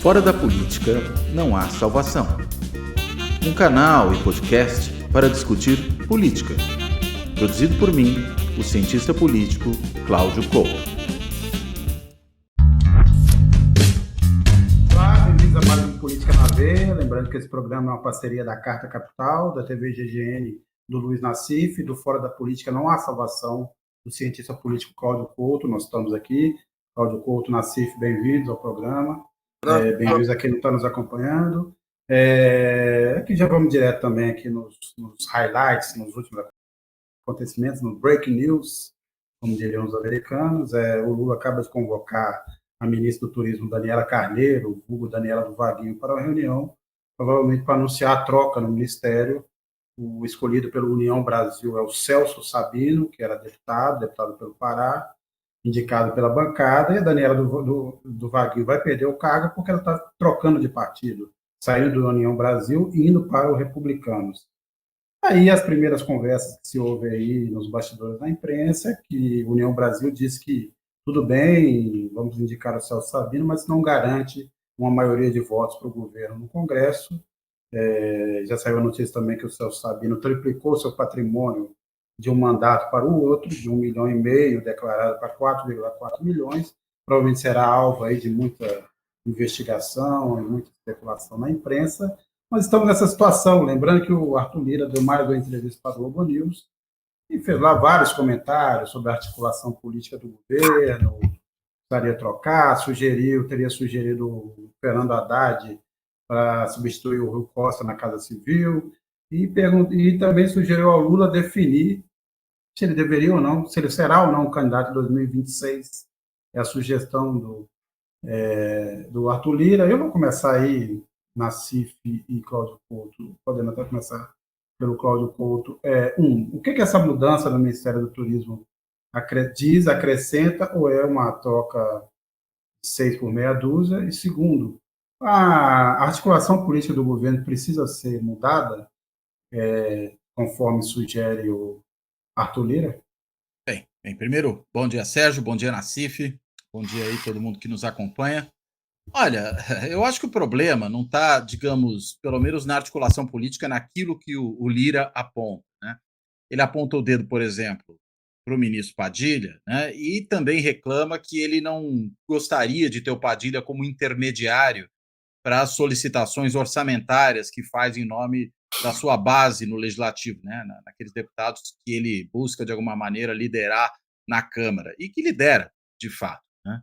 Fora da política não há salvação. Um canal e podcast para discutir política. Produzido por mim, o cientista político Cláudio Couto. Olá, bem-vindos a mais um Política na Veia. Lembrando que esse programa é uma parceria da Carta Capital, da TV GGN, do Luiz Nassif, do Fora da Política não há salvação, do cientista político Cláudio Couto. Nós estamos aqui. Cláudio Couto, Nassif, bem-vindos ao programa. Bem-vindos a quem não está nos acompanhando. Aqui já vamos direto também aqui nos highlights, nos últimos acontecimentos, no breaking news, como diriam os americanos. O Lula acaba de convocar a ministra do Turismo, Daniela Carneiro, vulgo Daniela do Vaguinho, para uma reunião, provavelmente para anunciar a troca no Ministério. O escolhido pelo União Brasil é o Celso Sabino, que era deputado pelo Pará, indicado pela bancada, e a Daniela do Vaguinho vai perder o cargo porque ela está trocando de partido, saindo do União Brasil e indo para os Republicanos. Aí as primeiras conversas que se houve aí nos bastidores da imprensa é que a União Brasil disse que tudo bem, vamos indicar o Celso Sabino, mas não garante uma maioria de votos para o governo no Congresso. Já saiu a notícia também que o Celso Sabino triplicou seu patrimônio de um mandato para o outro, de 1,5 milhão declarado para 4,4 milhões. Provavelmente será alvo aí de muita investigação e muita especulação na imprensa. Mas estamos nessa situação. Lembrando que o Arthur Lira deu mais uma entrevista para o Globo News e fez lá vários comentários sobre a articulação política do governo, precisaria trocar, teria sugerido o Fernando Haddad para substituir o Rui Costa na Casa Civil, e também sugeriu ao Lula definir se ele deveria ou não, se ele será ou não candidato em 2026. É a sugestão do Arthur Lira. Eu vou começar aí, Nassif e Cláudio Couto, podendo até começar pelo Cláudio Couto. O que essa mudança no Ministério do Turismo acrescenta, ou é uma troca de 6 por meia dúzia? E segundo, a articulação política do governo precisa ser mudada, conforme sugere o Arthur Lira? Bem, primeiro, bom dia, Sérgio, bom dia, Nassif, bom dia aí todo mundo que nos acompanha. Olha, eu acho que o problema não está, digamos, pelo menos na articulação política, naquilo que o Lira aponta, né? Ele aponta o dedo, por exemplo, para o ministro Padilha, né? E também reclama que ele não gostaria de ter o Padilha como intermediário para as solicitações orçamentárias que faz em nome da sua base no Legislativo, né? Naqueles deputados que ele busca, de alguma maneira, liderar na Câmara, e que lidera, de fato, né?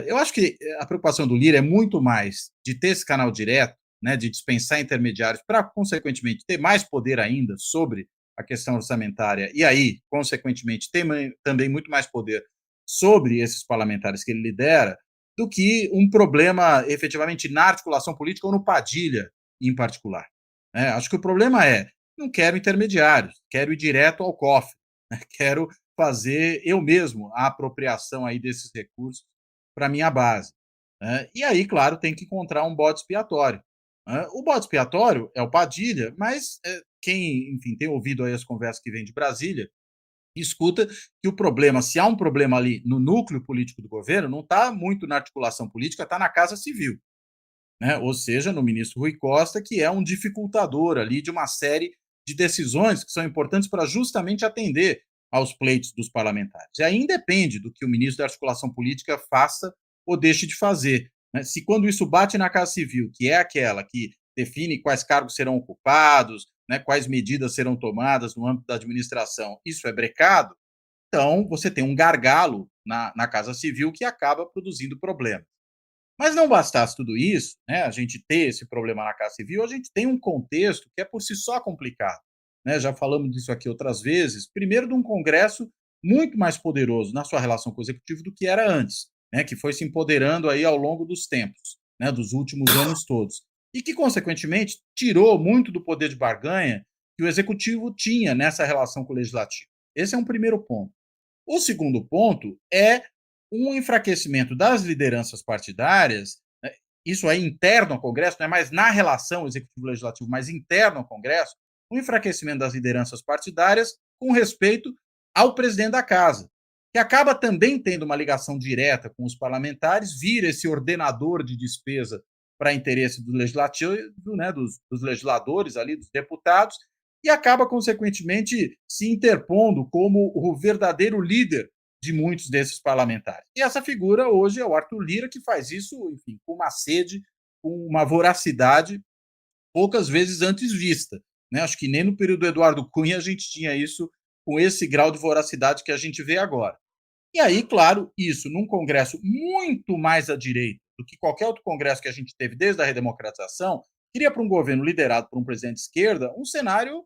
Eu acho que a preocupação do Lira é muito mais de ter esse canal direto, né, de dispensar intermediários para, consequentemente, ter mais poder ainda sobre a questão orçamentária e aí, consequentemente, ter também muito mais poder sobre esses parlamentares que ele lidera, do que um problema efetivamente na articulação política ou no Padilha em particular, né? Acho que o problema não quero intermediários, quero ir direto ao cofre, né? Quero fazer eu mesmo a apropriação aí desses recursos para minha base, né? E aí, claro, tem que encontrar um bode expiatório, né? O bode expiatório é o Padilha, mas quem, enfim, tem ouvido aí as conversas que vêm de Brasília, escuta que o problema, se há um problema ali no núcleo político do governo, não está muito na articulação política, está na Casa Civil, né? Ou seja, no ministro Rui Costa, que é um dificultador ali de uma série de decisões que são importantes para justamente atender aos pleitos dos parlamentares. E aí independe do que o ministro da articulação política faça ou deixe de fazer, né? Se quando isso bate na Casa Civil, que é aquela que define quais cargos serão ocupados, né, quais medidas serão tomadas no âmbito da administração, isso é brecado, então você tem um gargalo na Casa Civil que acaba produzindo problemas. Mas não bastasse tudo isso, né, a gente ter esse problema na Casa Civil, a gente tem um contexto que é por si só complicado, né? Já falamos disso aqui outras vezes. Primeiro, de um Congresso muito mais poderoso na sua relação com o Executivo do que era antes, né, que foi se empoderando aí ao longo dos tempos, né, dos últimos anos todos, e que, consequentemente, tirou muito do poder de barganha que o Executivo tinha nessa relação com o Legislativo. Esse é um primeiro ponto. O segundo ponto é um enfraquecimento das lideranças partidárias, né, isso aí interno ao Congresso, não é mais na relação executivo-legislativo, mas interno ao Congresso, um enfraquecimento das lideranças partidárias com respeito ao presidente da Casa, que acaba também tendo uma ligação direta com os parlamentares, vira esse ordenador de despesa para interesse do legislativo, né, dos legisladores ali, dos deputados, e acaba, consequentemente, se interpondo como o verdadeiro líder de muitos desses parlamentares. E essa figura hoje é o Arthur Lira, que faz isso, enfim, com uma sede, com uma voracidade poucas vezes antes vista. Né? Acho que nem no período do Eduardo Cunha a gente tinha isso com esse grau de voracidade que a gente vê agora. E aí, claro, isso num Congresso muito mais à direita do que qualquer outro Congresso que a gente teve desde a redemocratização, queria para um governo liderado por um presidente de esquerda um cenário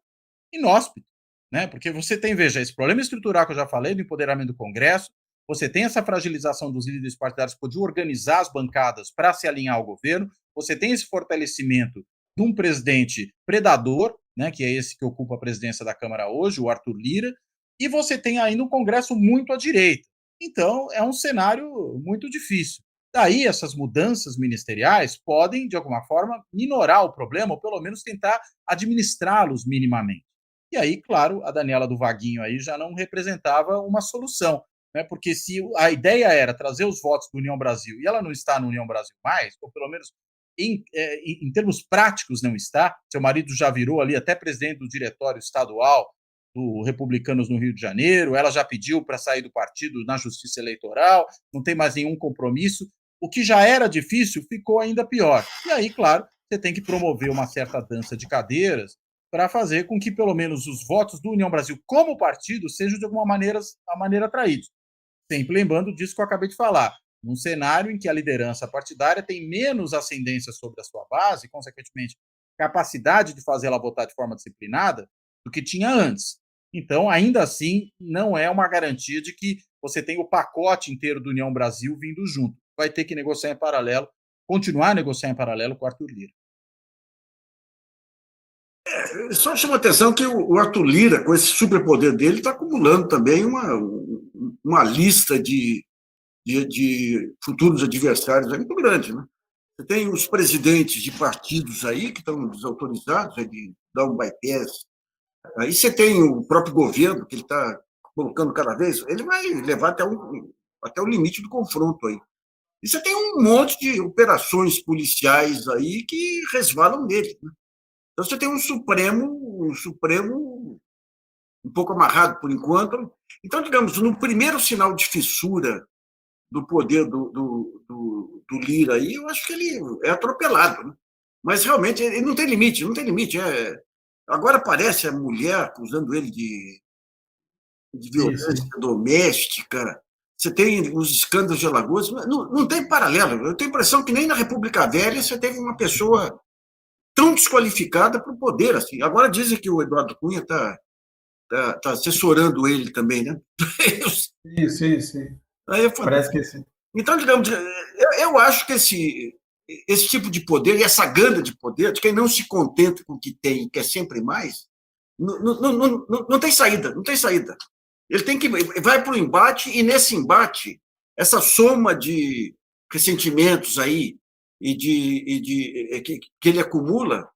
inóspito, né? Porque você tem, veja, esse problema estrutural que eu já falei do empoderamento do Congresso, você tem essa fragilização dos líderes partidários que podiam organizar as bancadas para se alinhar ao governo, você tem esse fortalecimento de um presidente predador, né, que é esse que ocupa a presidência da Câmara hoje, o Arthur Lira, e você tem ainda um Congresso muito à direita. Então, é um cenário muito difícil. Daí, essas mudanças ministeriais podem, de alguma forma, minorar o problema, ou pelo menos tentar administrá-los minimamente. E aí, claro, a Daniela do Vaguinho aí já não representava uma solução, né? Porque se a ideia era trazer os votos do União Brasil, e ela não está no União Brasil mais, ou pelo menos em termos práticos não está, seu marido já virou ali até presidente do diretório estadual do Republicanos no Rio de Janeiro, ela já pediu para sair do partido na Justiça Eleitoral, não tem mais nenhum compromisso, o que já era difícil ficou ainda pior. E aí, claro, você tem que promover uma certa dança de cadeiras para fazer com que pelo menos os votos do União Brasil como partido sejam de alguma maneira atraídos. Sempre lembrando disso que eu acabei de falar, num cenário em que a liderança partidária tem menos ascendência sobre a sua base e, consequentemente, capacidade de fazê-la votar de forma disciplinada do que tinha antes. Então, ainda assim, não é uma garantia de que você tem o pacote inteiro do União Brasil vindo junto. Vai ter que negociar em paralelo, continuar a negociar em paralelo com o Arthur Lira. Só chama a atenção que o Arthur Lira, com esse superpoder dele, está acumulando também uma lista de futuros adversários muito grande. Né? Você tem os presidentes de partidos aí que estão desautorizados de dar um bypass. Aí você tem o próprio governo, que ele está colocando cada vez, ele vai levar até o limite do confronto aí. E você tem um monte de operações policiais aí que resvalam nele. Né? Então você tem um Supremo um pouco amarrado por enquanto. Então, digamos, no primeiro sinal de fissura do poder do Lira aí, eu acho que ele é atropelado. Né? Mas realmente ele não tem limite, não tem limite. Agora aparece a mulher acusando ele de violência doméstica. Você tem os escândalos de Alagoas. Não tem paralelo. Eu tenho a impressão que nem na República Velha você teve uma pessoa tão desqualificada para o poder. Assim. Agora dizem que o Eduardo Cunha está assessorando ele também, né? Sim. Aí Parece que sim. Então, digamos, eu acho que esse tipo de poder, e essa gana de poder, de quem não se contenta com o que tem e quer sempre mais, não tem saída, não tem saída. Ele vai para o embate, e nesse embate, essa soma de ressentimentos aí que ele acumula,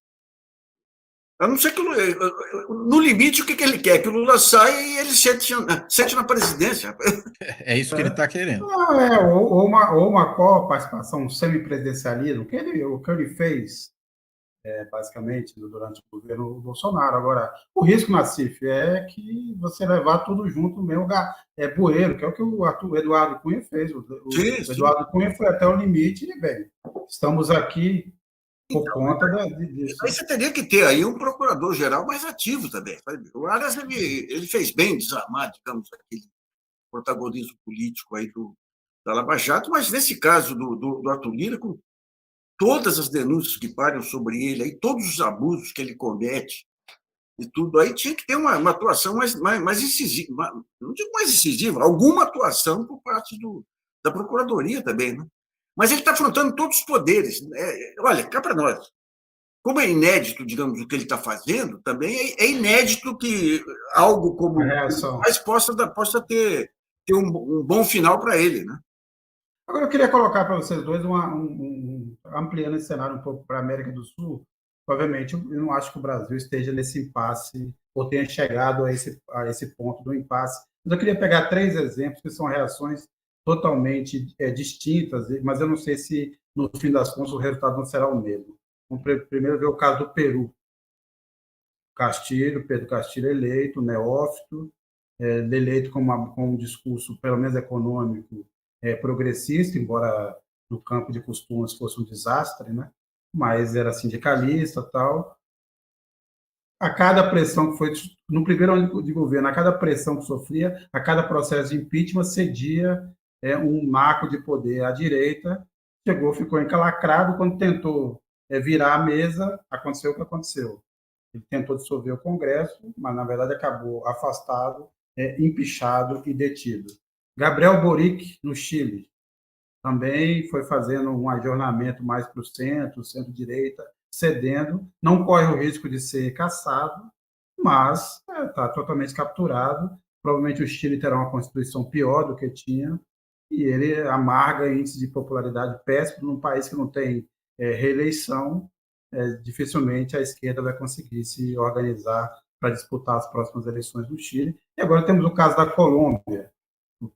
a não ser que, no limite, o que ele quer? Que o Lula saia e ele sente na presidência. É isso que ele está querendo. Ou uma co-participação, um semipresidencialismo, o que ele fez, basicamente, durante o governo Bolsonaro. Agora, o risco, Nassif, é que você levar tudo junto no mesmo bueiro, que é o que o Eduardo Cunha fez. O Eduardo Cunha foi até o limite e, bem, estamos aqui por conta disso. Aí você teria que ter aí um procurador-geral mais ativo também. O Aras, ele fez bem desarmar, digamos, aquele protagonismo político aí da Lava Jato, mas nesse caso do Arthur Lira, com todas as denúncias que param sobre ele, aí, todos os abusos que ele comete e tudo, aí tinha que ter uma atuação mais incisiva, não digo mais incisiva, alguma atuação por parte da Procuradoria também, né? Mas ele está afrontando todos os poderes. Olha, cá para nós. Como é inédito, digamos, o que ele está fazendo, também é inédito que algo como mais possa ter um bom final para ele. Né? Agora, eu queria colocar para vocês dois, ampliando esse cenário um pouco para a América do Sul. Obviamente, eu não acho que o Brasil esteja nesse impasse, ou tenha chegado a esse ponto do impasse Mas eu queria pegar 3 exemplos que são reações totalmente distintas, mas eu não sei se, no fim das contas, o resultado não será o mesmo. Vamos primeiro ver o caso do Peru. Pedro Castilho eleito, neófito, eleito com um discurso, pelo menos econômico, progressista, embora no campo de costumes fosse um desastre, né? Mas era sindicalista e tal. A cada pressão que foi, no primeiro ano de governo, a cada pressão que sofria, a cada processo de impeachment, cedia um marco de poder à direita, ficou encalacrado, quando tentou virar a mesa, aconteceu o que aconteceu. Ele tentou dissolver o Congresso, mas, na verdade, acabou afastado, empichado e detido. Gabriel Boric, no Chile, também foi fazendo um ajornamento mais para o centro-direita, cedendo, não corre o risco de ser cassado, mas está totalmente capturado. Provavelmente o Chile terá uma constituição pior do que tinha, e ele amarga índice de popularidade péssimo num país que não tem reeleição. Dificilmente a esquerda vai conseguir se organizar para disputar as próximas eleições no Chile. E agora temos o caso da Colômbia, o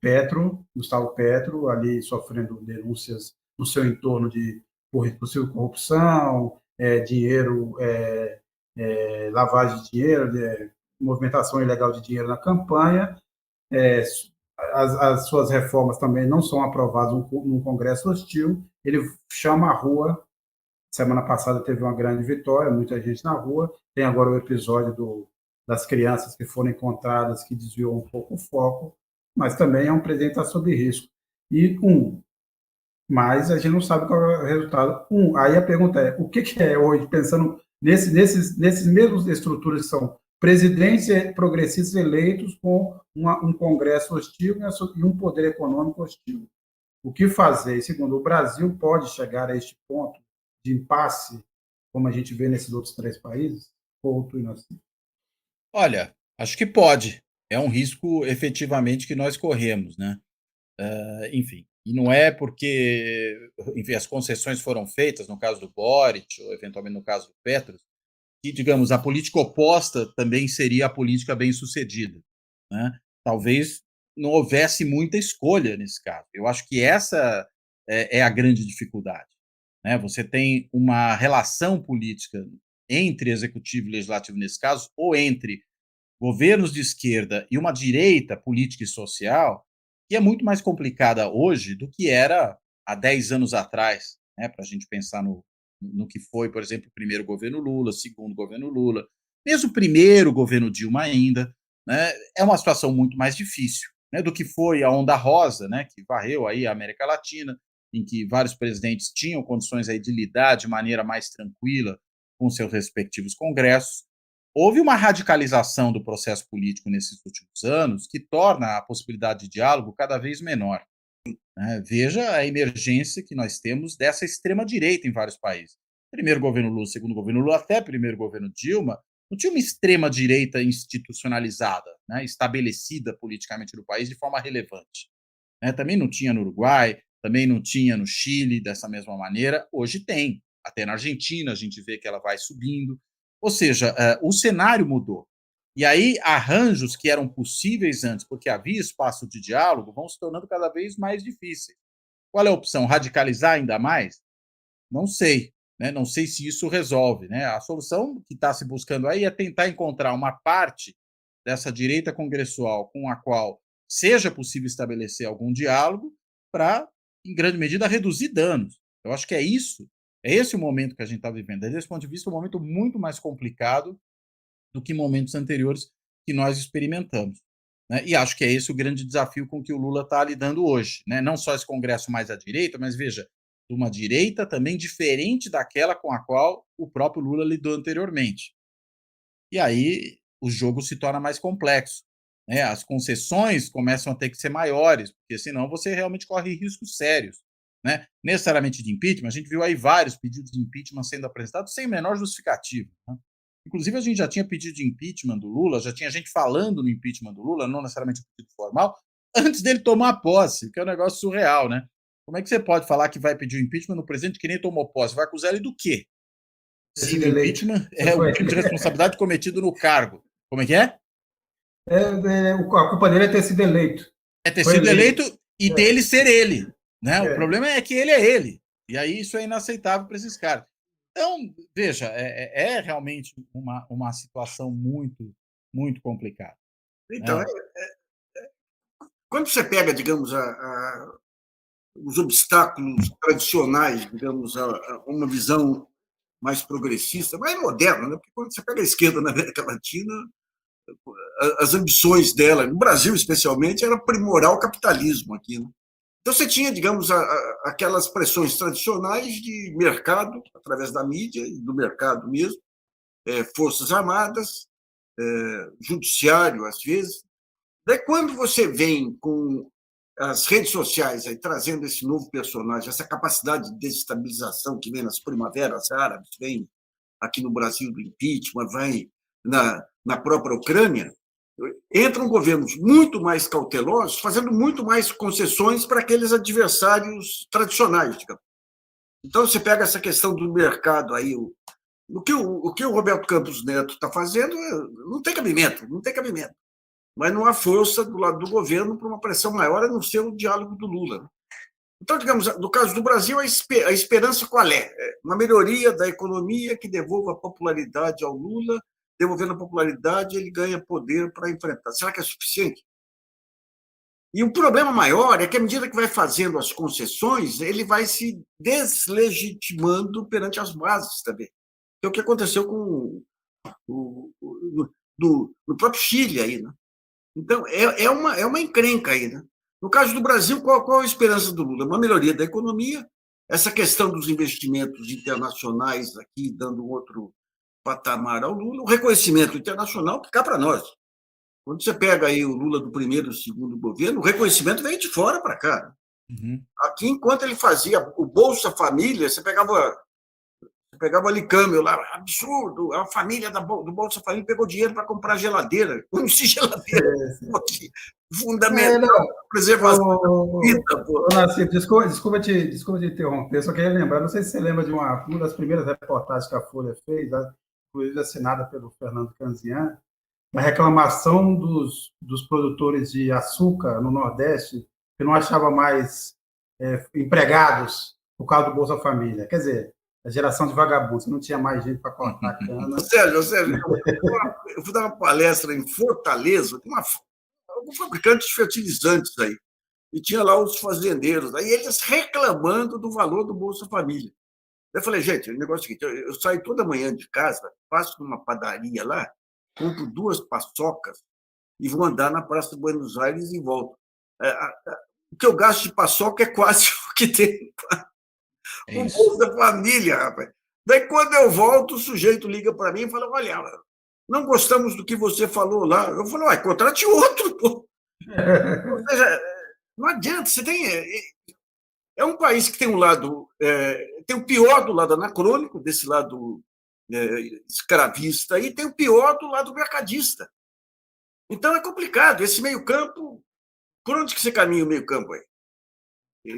Gustavo Petro, ali sofrendo denúncias no seu entorno de possível corrupção, dinheiro, lavagem de dinheiro, movimentação ilegal de dinheiro na campanha. As suas reformas também não são aprovadas num Congresso hostil. Ele chama a rua. Semana passada teve uma grande vitória, muita gente na rua. Tem agora o episódio das crianças que foram encontradas, que desviou um pouco o foco, mas também é um presidente que está sob risco. Mas a gente não sabe qual é o resultado. Aí a pergunta é, o que é hoje, pensando nesses mesmos estruturas que são presidentes progressistas eleitos com um Congresso hostil e um poder econômico hostil? O que fazer? Segundo, o Brasil pode chegar a este ponto de impasse, como a gente vê nesses outros 3 países? Couto e Nassif. Olha, acho que pode. É um risco, efetivamente, que nós corremos, né? Enfim, e não é porque, enfim, as concessões foram feitas, no caso do Boric, ou eventualmente no caso do Petro, que, digamos, a política oposta também seria a política bem-sucedida, né? Talvez não houvesse muita escolha nesse caso. Eu acho que essa é a grande dificuldade, né? Você tem uma relação política entre executivo e legislativo nesse caso, ou entre governos de esquerda e uma direita política e social, que é muito mais complicada hoje do que era há 10 anos atrás, né? Para a gente pensar no que foi, por exemplo, o primeiro governo Lula, segundo governo Lula, mesmo o primeiro governo Dilma ainda, né? É uma situação muito mais difícil, né, do que foi a onda rosa, né, que varreu aí a América Latina, em que vários presidentes tinham condições aí de lidar de maneira mais tranquila com seus respectivos congressos. Houve uma radicalização do processo político nesses últimos anos que torna a possibilidade de diálogo cada vez menor, né? Veja a emergência que nós temos dessa extrema-direita em vários países. Primeiro governo Lula, segundo governo Lula, até primeiro governo Dilma, não tinha uma extrema-direita institucionalizada, né, estabelecida politicamente no país de forma relevante, né? Também não tinha no Uruguai, também não tinha no Chile dessa mesma maneira. Hoje tem. Até na Argentina a gente vê que ela vai subindo. Ou seja, o cenário mudou. E aí, arranjos que eram possíveis antes, porque havia espaço de diálogo, vão se tornando cada vez mais difíceis. Qual é a opção? Radicalizar ainda mais? Não sei, né? Não sei se isso resolve, né? A solução que está se buscando aí é tentar encontrar uma parte dessa direita congressual com a qual seja possível estabelecer algum diálogo para, em grande medida, reduzir danos. Eu acho que é isso. É esse o momento que a gente está vivendo. Desde esse ponto de vista, um momento muito mais complicado do que momentos anteriores que nós experimentamos, né? E acho que é esse o grande desafio com que o Lula está lidando hoje, né? Não só esse Congresso mais à direita, mas veja, uma direita também diferente daquela com a qual o próprio Lula lidou anteriormente. E aí o jogo se torna mais complexo, né? As concessões começam a ter que ser maiores, porque senão você realmente corre riscos sérios, né? Necessariamente de impeachment. A gente viu aí vários pedidos de impeachment sendo apresentados sem o menor justificativo, né? Inclusive, a gente já tinha pedido de impeachment do Lula, já tinha gente falando no impeachment do Lula, não necessariamente um pedido formal, antes dele tomar posse, que é um negócio surreal, né? Como é que você pode falar que vai pedir o impeachment no presidente que nem tomou posse? Vai acusar ele do quê? Se o impeachment é o tipo de responsabilidade cometido no cargo. Como é que é? A culpa dele é ter sido eleito. É ter Foi sido eleito. eleito e dele ser ele. Né? O É. problema é que ele é ele. E aí isso é inaceitável para esses caras. Então, veja, é realmente uma situação muito, muito complicada. Então, quando você pega, digamos, os obstáculos tradicionais, digamos, a uma visão mais progressista, mais moderna, né? Porque quando você pega a esquerda na América Latina, as ambições dela, no Brasil especialmente, era aprimorar o capitalismo aqui. Né? Então você tinha, digamos, aquelas pressões tradicionais de mercado, através da mídia e do mercado mesmo, forças armadas, judiciário, às vezes. Daí, quando você vem com as redes sociais aí, trazendo esse novo personagem, essa capacidade de desestabilização que vem nas primaveras árabes, vem aqui no Brasil do impeachment, vai na própria Ucrânia, entram governos muito mais cautelosos, fazendo muito mais concessões para aqueles adversários tradicionais, digamos. Então, você pega essa questão do mercado aí, o que o Roberto Campos Neto está fazendo não tem cabimento, não tem cabimento. Mas não há força do lado do governo para uma pressão maior, a não ser o diálogo do Lula. Então, digamos, no caso do Brasil, a esperança qual é? Uma melhoria da economia que devolva popularidade ao Lula, devolvendo a popularidade, ele ganha poder para enfrentar. Será que é suficiente? E o problema maior é que, à medida que vai fazendo as concessões, ele vai se deslegitimando perante as bases também. Que é o que aconteceu com no próprio Chile aí, né? Então, é uma encrenca aí. Né? No caso do Brasil, qual a esperança do Lula? Uma melhoria da economia, essa questão dos investimentos internacionais aqui, dando outro patamar ao Lula, o reconhecimento internacional que cá para nós. Quando você pega aí o Lula do primeiro e segundo governo, o reconhecimento veio de fora para cá. Uhum. Aqui, enquanto ele fazia o Bolsa Família, você pegava ali câmbio lá, absurdo, a família do Bolsa Família pegou dinheiro para comprar geladeira, como se geladeira fosse fundamental para a preservação da vida. Nassif, desculpa te interromper, só queria lembrar, não sei se você lembra de uma das primeiras reportagens que a Folha fez, inclusive assinada pelo Fernando Canzian, a reclamação dos produtores de açúcar no Nordeste, que não achava mais empregados por causa do Bolsa Família. Quer dizer, a geração de vagabundos, não tinha mais gente para cortar cana. Sérgio, eu fui dar uma palestra em Fortaleza, com um fabricante de fertilizantes aí, e tinha lá os fazendeiros, aí eles reclamando do valor do Bolsa Família. Eu falei, gente, o negócio é o seguinte, eu saio toda manhã de casa, passo numa padaria lá, compro 2 paçocas e vou andar na Praça de Buenos Aires e volto. O que eu gasto de paçoca é quase o que tem o Bolsa Família, rapaz. Daí, quando eu volto, o sujeito liga para mim e fala, olha, não gostamos do que você falou lá. Eu falo, ué, contrate outro, pô. Ou seja, não adianta, você tem... É um país que tem um lado... tem o pior do lado anacrônico, desse lado escravista, e tem o pior do lado mercadista. Então, é complicado. Esse meio-campo... Por onde que você caminha o meio-campo aí?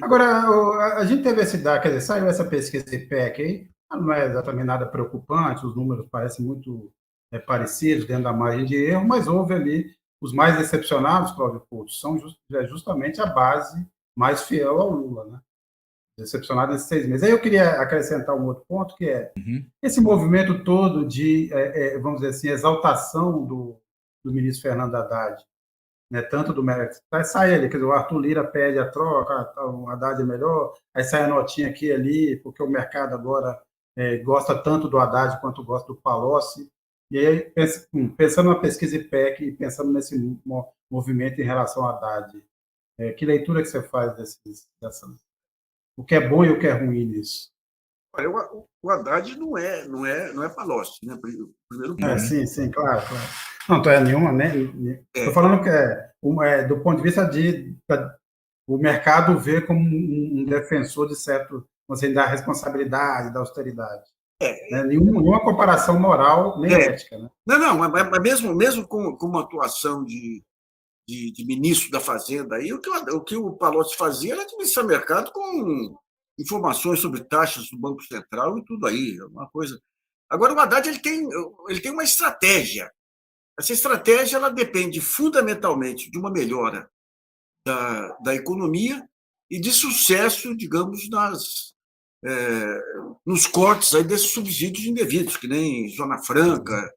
Agora, a gente teve esse dado, quer dizer, saiu essa pesquisa IPEC aí, não é exatamente nada preocupante, os números parecem muito parecidos dentro da margem de erro, mas houve ali os mais decepcionados, Cláudio Couto, são justamente a base mais fiel ao Lula, né? Decepcionado nesses 6 meses. Aí eu queria acrescentar um outro ponto, que é esse movimento todo de, vamos dizer assim, exaltação do ministro Fernando Haddad, né, tanto do mérito, sai ali, quer dizer, o Arthur Lira pede a troca, o Haddad é melhor, aí sai a notinha aqui e ali, porque o mercado agora gosta tanto do Haddad quanto gosta do Palocci, e aí, pensando na pesquisa IPEC e pensando nesse movimento em relação ao Haddad, que leitura que você faz o que é bom e o que é ruim nisso? Olha, o Haddad não é Palocci, né? Primeiro ponto. Sim, claro. Não estou nenhuma, né? Estou falando que do ponto de vista o mercado vê como um defensor de certo, assim, da responsabilidade, da austeridade. Né? Nenhuma comparação moral nem ética. Né? Não, mas mesmo com uma atuação de ministro da Fazenda, aí, o que o Palocci fazia era administrar mercado com informações sobre taxas do Banco Central e tudo aí, uma coisa. Agora, o Haddad ele tem uma estratégia. Essa estratégia ela depende fundamentalmente de uma melhora da economia e de sucesso, digamos, nos cortes aí desses subsídios indevidos, que nem Zona Franca.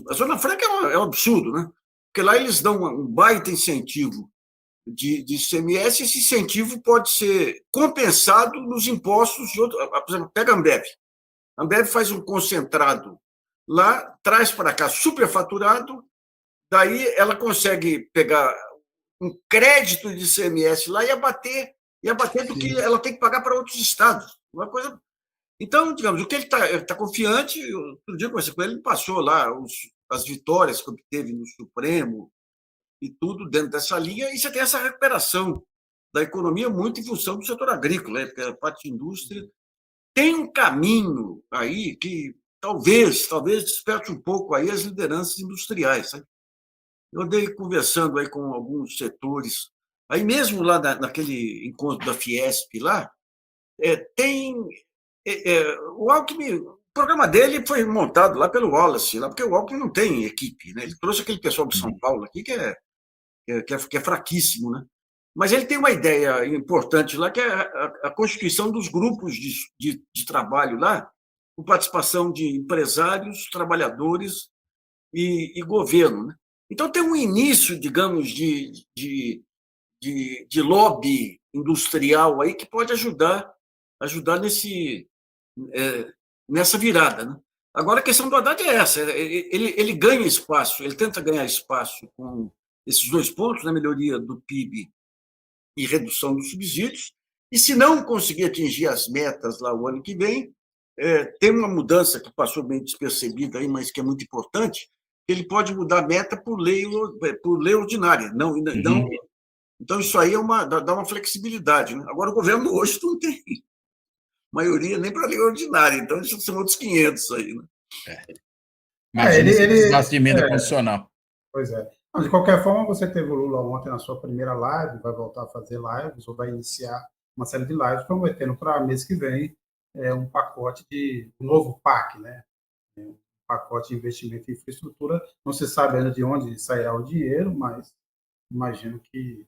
A Zona Franca é um absurdo, né? Porque lá eles dão um baita incentivo de ICMS, esse incentivo pode ser compensado nos impostos de outro. Por exemplo, pega a Ambev. A Ambev faz um concentrado lá, traz para cá superfaturado, daí ela consegue pegar um crédito de ICMS lá e abater do que ela tem que pagar para outros estados. Uma coisa. Então, digamos, o que ele está confiante, outro dia eu conversei com ele passou lá as vitórias que obteve no Supremo e tudo dentro dessa linha, e você tem essa recuperação da economia muito em função do setor agrícola, né? Porque a parte de indústria tem um caminho aí que talvez desperte um pouco aí as lideranças industriais, sabe? Eu andei conversando aí com alguns setores, aí mesmo lá naquele encontro da Fiesp lá, tem o Alckmin, o programa dele foi montado lá pelo Wallace, lá, porque o Alckmin não tem equipe, né? Ele trouxe aquele pessoal de São Paulo aqui que é fraquíssimo, né? Mas ele tem uma ideia importante lá, que é a constituição dos grupos de trabalho lá, com participação de empresários, trabalhadores e governo, né? Então, tem um início, digamos, de lobby industrial aí que pode ajudar nessa virada, né? Agora, a questão do Haddad é essa: ele ganha espaço, ele tenta ganhar espaço com esses 2 pontos, né, melhoria do PIB e redução dos subsídios, e se não conseguir atingir as metas lá o ano que vem, tem uma mudança que passou bem despercebida aí, mas que é muito importante, ele pode mudar a meta por lei ordinária. Então, isso aí dá uma flexibilidade, né? Agora, o governo hoje não tem maioria nem para lei ordinária, então isso são outros 500 aí, né? Imagina se precisasse de emenda constitucional. Pois é. Mas, de qualquer forma, você teve o Lula ontem na sua primeira live, vai voltar a fazer lives, ou vai iniciar uma série de lives, prometendo para mês que vem um pacote um novo PAC, né? Um pacote de investimento em infraestrutura. Não se sabe ainda de onde sairá o dinheiro, mas imagino que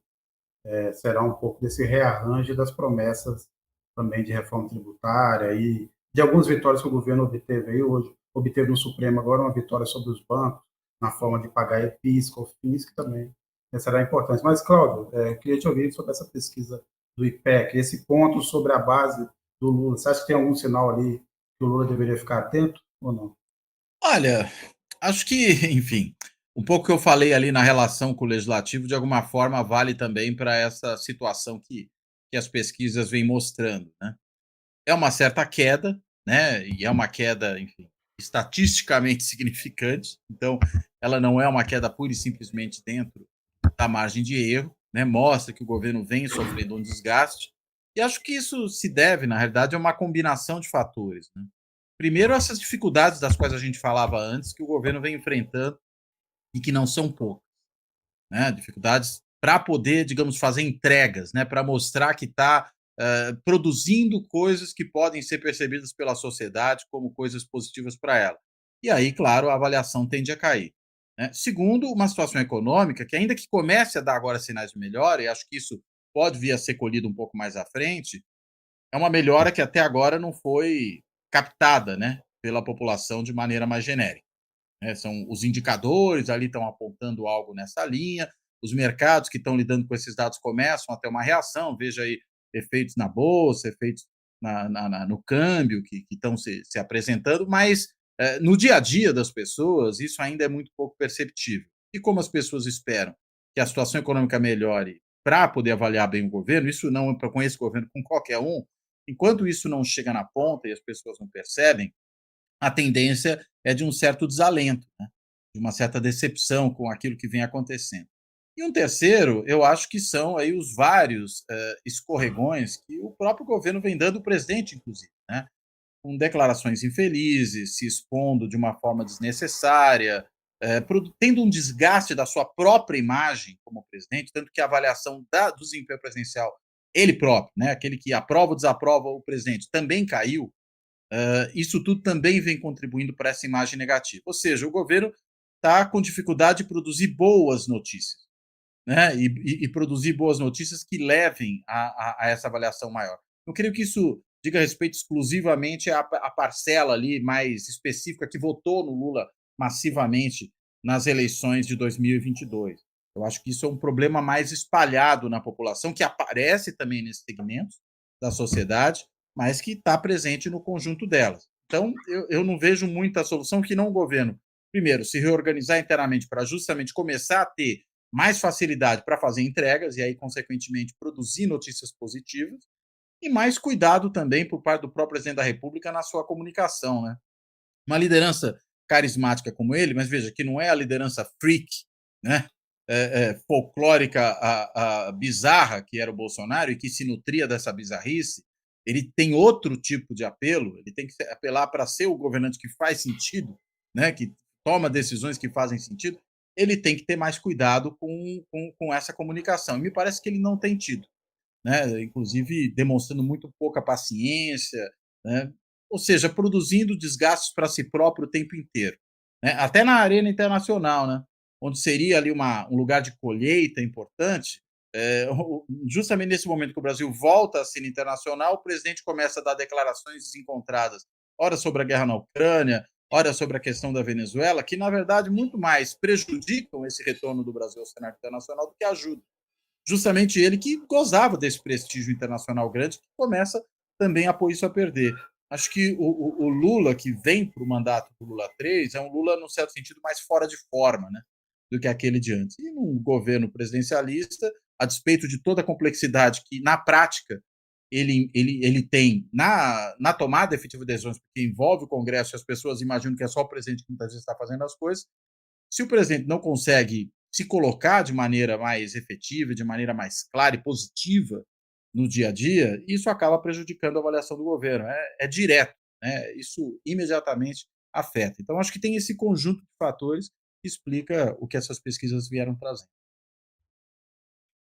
será um pouco desse rearranjo das promessas também de reforma tributária e de algumas vitórias que o governo obteve aí hoje. Obteve no Supremo agora uma vitória sobre os bancos, na forma de pagar EPIs, COFINS, que também será importante. Mas, Cláudio, queria te ouvir sobre essa pesquisa do IPEC, esse ponto sobre a base do Lula. Você acha que tem algum sinal ali que o Lula deveria ficar atento ou não? Olha, acho que, enfim, um pouco que eu falei ali na relação com o legislativo, de alguma forma, vale também para essa situação que as pesquisas vêm mostrando, né? É uma certa queda, né? E é uma queda, enfim, estatisticamente significante. Então, ela não é uma queda pura e simplesmente dentro da margem de erro, né? Mostra que o governo vem sofrendo um desgaste. E acho que isso se deve, na realidade, a uma combinação de fatores, né? Primeiro, essas dificuldades das quais a gente falava antes, que o governo vem enfrentando e que não são poucas, né? Dificuldades para poder, digamos, fazer entregas, né? Para mostrar que está produzindo coisas que podem ser percebidas pela sociedade como coisas positivas para ela. E aí, claro, a avaliação tende a cair, né? Segundo, uma situação econômica que, ainda que comece a dar agora sinais de melhora, e acho que isso pode vir a ser colhido um pouco mais à frente, é uma melhora que até agora não foi captada, né, pela população de maneira mais genérica, né? São os indicadores ali estão apontando algo nessa linha, os mercados que estão lidando com esses dados começam a ter uma reação, veja aí efeitos na bolsa, efeitos no câmbio que estão se apresentando, mas no dia a dia das pessoas isso ainda é muito pouco perceptível. E como as pessoas esperam que a situação econômica melhore para poder avaliar bem o governo, isso não é com esse governo, com qualquer um, enquanto isso não chega na ponta e as pessoas não percebem, a tendência é de um certo desalento, né? De uma certa decepção com aquilo que vem acontecendo. E um terceiro, eu acho que são aí os vários escorregões que o próprio governo vem dando, o presidente, inclusive, né? Com declarações infelizes, se expondo de uma forma desnecessária, tendo um desgaste da sua própria imagem como presidente, tanto que a avaliação do desempenho presidencial, ele próprio, né, aquele que aprova ou desaprova o presidente, também caiu. Isso tudo também vem contribuindo para essa imagem negativa. Ou seja, o governo está com dificuldade de produzir boas notícias, né? E produzir boas notícias que levem a essa avaliação maior. Não creio que isso diga respeito exclusivamente à parcela ali mais específica que votou no Lula massivamente nas eleições de 2022. Eu acho que isso é um problema mais espalhado na população, que aparece também nesses segmentos da sociedade, mas que está presente no conjunto delas. Então, eu não vejo muita solução que não o governo, primeiro, se reorganizar internamente para justamente começar a ter mais facilidade para fazer entregas e aí, consequentemente, produzir notícias positivas, e mais cuidado também por parte do próprio presidente da República na sua comunicação, né? Uma liderança carismática como ele, mas veja que não é a liderança freak, né? Folclórica, bizarra que era o Bolsonaro e que se nutria dessa bizarrice. Ele tem outro tipo de apelo, ele tem que apelar para ser o governante que faz sentido, né? Que toma decisões que fazem sentido. Ele tem que ter mais cuidado com essa comunicação. E me parece que ele não tem tido, né? Inclusive demonstrando muito pouca paciência, né? Ou seja, produzindo desgastes para si próprio o tempo inteiro, né? Até na arena internacional, né? Onde seria ali um lugar de colheita importante, justamente nesse momento que o Brasil volta à cena internacional, o presidente começa a dar declarações desencontradas, ora sobre a guerra na Ucrânia, ora sobre a questão da Venezuela, que, na verdade, muito mais prejudicam esse retorno do Brasil ao cenário internacional do que ajudam. Justamente ele que gozava desse prestígio internacional grande, que começa também a pôr isso a perder. Acho que o Lula, que vem para o mandato do Lula 3, é um Lula, no certo sentido, mais fora de forma, né, do que aquele de antes. E num governo presidencialista, a despeito de toda a complexidade que, na prática, ele tem na tomada efetiva de decisões, porque envolve o Congresso e as pessoas imaginam que é só o presidente que muitas vezes está fazendo as coisas. Se o presidente não consegue se colocar de maneira mais efetiva, de maneira mais clara e positiva no dia a dia, isso acaba prejudicando a avaliação do governo. É direto, né? Isso imediatamente afeta. Então, acho que tem esse conjunto de fatores que explica o que essas pesquisas vieram trazendo.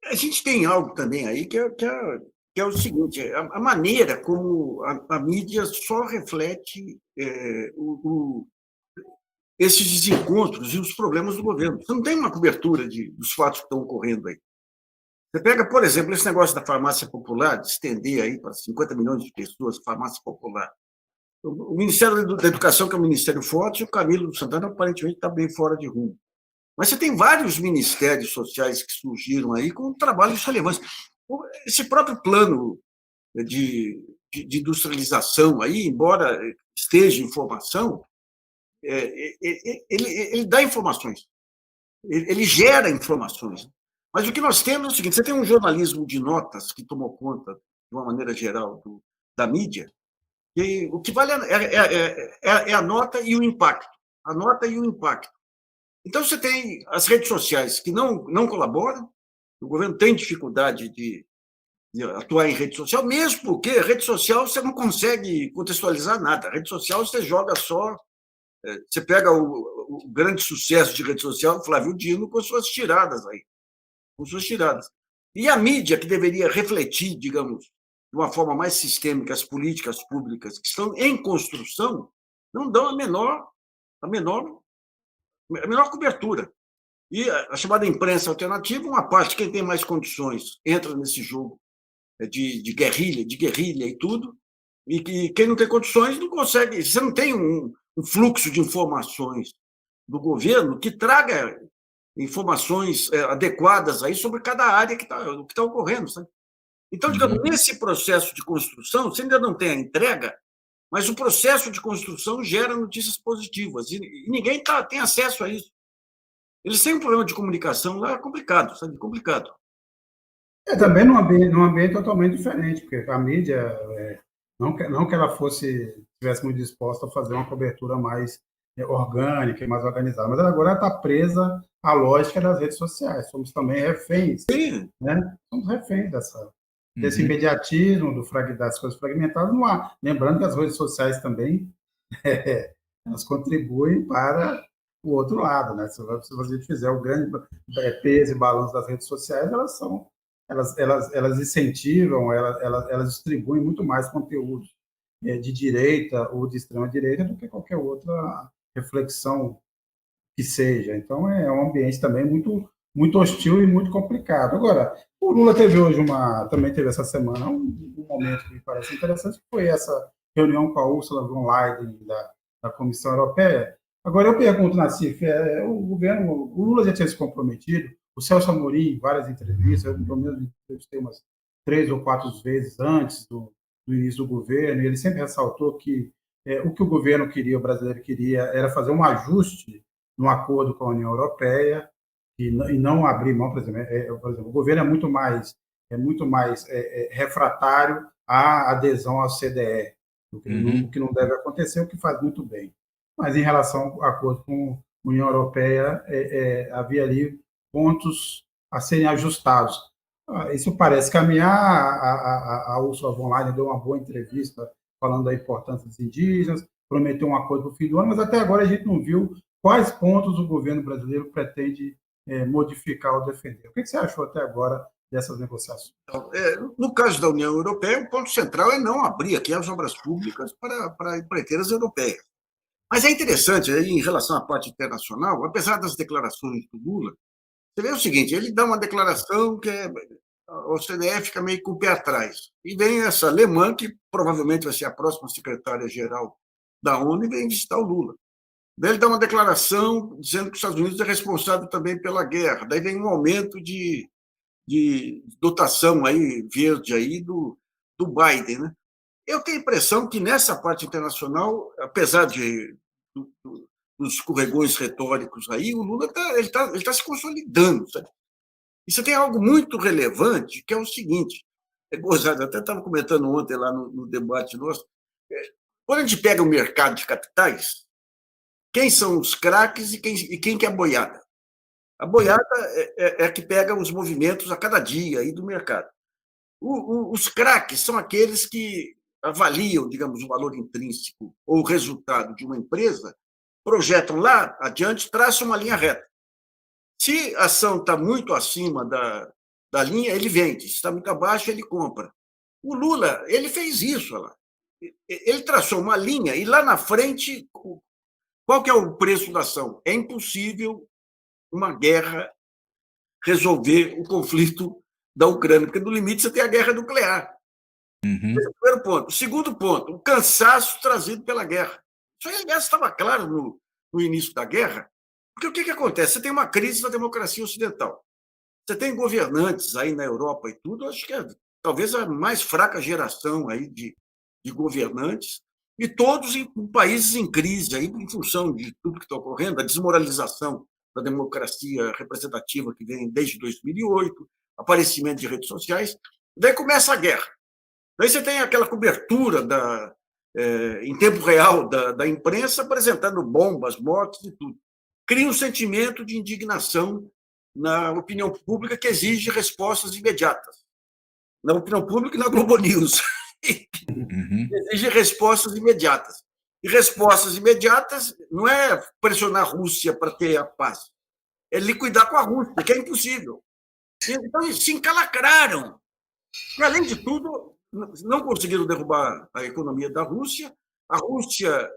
A gente tem algo também aí que é o seguinte: a maneira como a mídia só reflete esses desencontros e os problemas do governo. Você não tem uma cobertura dos fatos que estão ocorrendo aí. Você pega, por exemplo, esse negócio da farmácia popular, de estender aí para 50 milhões de pessoas, farmácia popular. O Ministério da Educação, que é um ministério forte, e o Camilo Santana aparentemente está bem fora de rumo. Mas você tem vários ministérios sociais que surgiram aí com trabalhos relevantes. Esse próprio plano de industrialização aí, embora esteja em formação, ele dá informações, ele gera informações. Mas o que nós temos é o seguinte: você tem um jornalismo de notas que tomou conta, de uma maneira geral, da mídia, e o que vale é a nota e o impacto. A nota e o impacto. Então, você tem as redes sociais que não colaboram, o governo tem dificuldade de atuar em rede social, mesmo porque a rede social você não consegue contextualizar nada. A rede social você joga só. Você pega o grande sucesso de rede social, Flávio Dino, com suas tiradas aí. Com suas tiradas. E a mídia, que deveria refletir, digamos, de uma forma mais sistêmica as políticas públicas que estão em construção, não dão a menor cobertura. E a chamada imprensa alternativa, uma parte, quem tem mais condições, entra nesse jogo de guerrilha e tudo, e quem não tem condições não consegue. Você não tem um fluxo de informações do governo que traga informações adequadas aí sobre cada área que está ocorrendo. Sabe? Então, digamos, nesse processo de construção, você ainda não tem a entrega, mas o processo de construção gera notícias positivas, e ninguém tem acesso a isso. Eles têm um problema de comunicação lá complicado, sabe? Complicado. Também num ambiente totalmente diferente, porque a mídia, não que ela estivesse muito disposta a fazer uma cobertura mais orgânica e mais organizada, mas agora ela está presa à lógica das redes sociais. Somos também reféns, né? Somos reféns desse imediatismo, das coisas fragmentadas. Não há. Lembrando que as redes sociais também elas contribuem para o outro lado, né? Se você fizer o grande peso e balanço das redes sociais, elas incentivam, elas distribuem muito mais conteúdo de direita ou de extrema direita do que qualquer outra reflexão que seja. Então, é um ambiente também muito hostil e muito complicado. Agora, o Lula também teve essa semana um momento que me parece interessante, que foi essa reunião com a Ursula von Leyen da Comissão Europeia. Agora, eu pergunto, Nassif, o Lula já tinha se comprometido, o Celso Amorim, em várias entrevistas, eu pelo menos entrevistei umas 3 ou 4 vezes antes do início do governo, e ele sempre ressaltou que o que o governo queria, o brasileiro queria, era fazer um ajuste no acordo com a União Europeia e não abrir mão, por exemplo, o governo é muito mais refratário à adesão ao CDE, o que não deve acontecer, o que faz muito bem. Mas em relação ao acordo com a União Europeia, havia ali pontos a serem ajustados. Isso parece caminhar. A Ursula von Leyen deu uma boa entrevista falando da importância dos indígenas, prometeu um acordo para o fim do ano, mas até agora a gente não viu quais pontos o governo brasileiro pretende modificar ou defender. O que você achou até agora dessas negociações? No caso da União Europeia, o ponto central é não abrir aqui as obras públicas para empreiteiras europeias. Mas é interessante, aí, em relação à parte internacional, apesar das declarações do Lula, você vê o seguinte, ele dá uma declaração que o CDE fica meio com o pé atrás. E vem essa alemã, que provavelmente vai ser a próxima secretária-geral da ONU, e vem visitar o Lula. Daí ele dá uma declaração dizendo que os Estados Unidos é responsável também pela guerra. Daí vem um aumento de dotação aí, verde aí do Biden, né? Eu tenho a impressão que nessa parte internacional, apesar dos escorregões retóricos aí, o Lula tá se consolidando, sabe? E você tem algo muito relevante, que é o seguinte, gozado, eu até estava comentando ontem lá no debate nosso, quando a gente pega o mercado de capitais, quem são os craques e quem que é a boiada? A boiada é a que pega os movimentos a cada dia aí do mercado. Os craques são aqueles que avaliam, digamos, o valor intrínseco ou o resultado de uma empresa, projetam lá adiante, traçam uma linha reta. Se a ação está muito acima da linha, ele vende. Se está muito abaixo, ele compra. O Lula, ele fez isso. Lá. Ele traçou uma linha e lá na frente, qual que é o preço da ação? É impossível uma guerra resolver o conflito da Ucrânia, porque no limite você tem a guerra nuclear. Esse é o primeiro ponto. O segundo ponto, o cansaço trazido pela guerra. Isso aí, aliás, estava claro no início da guerra, porque o que acontece? Você tem uma crise da democracia ocidental. Você tem governantes aí na Europa e tudo, acho que é talvez a mais fraca geração aí de governantes, e todos em países em crise, aí, em função de tudo que está ocorrendo, a desmoralização da democracia representativa que vem desde 2008, aparecimento de redes sociais, daí começa a guerra. Daí você tem aquela cobertura em tempo real da imprensa apresentando bombas, mortes e tudo. Cria um sentimento de indignação na opinião pública que exige respostas imediatas. Na opinião pública e na Globo News. Exige respostas imediatas. E respostas imediatas não é pressionar a Rússia para ter a paz, é liquidar com a Rússia, que é impossível. Então, eles se encalacraram. E, além de tudo, não conseguiram derrubar a economia da Rússia. A Rússia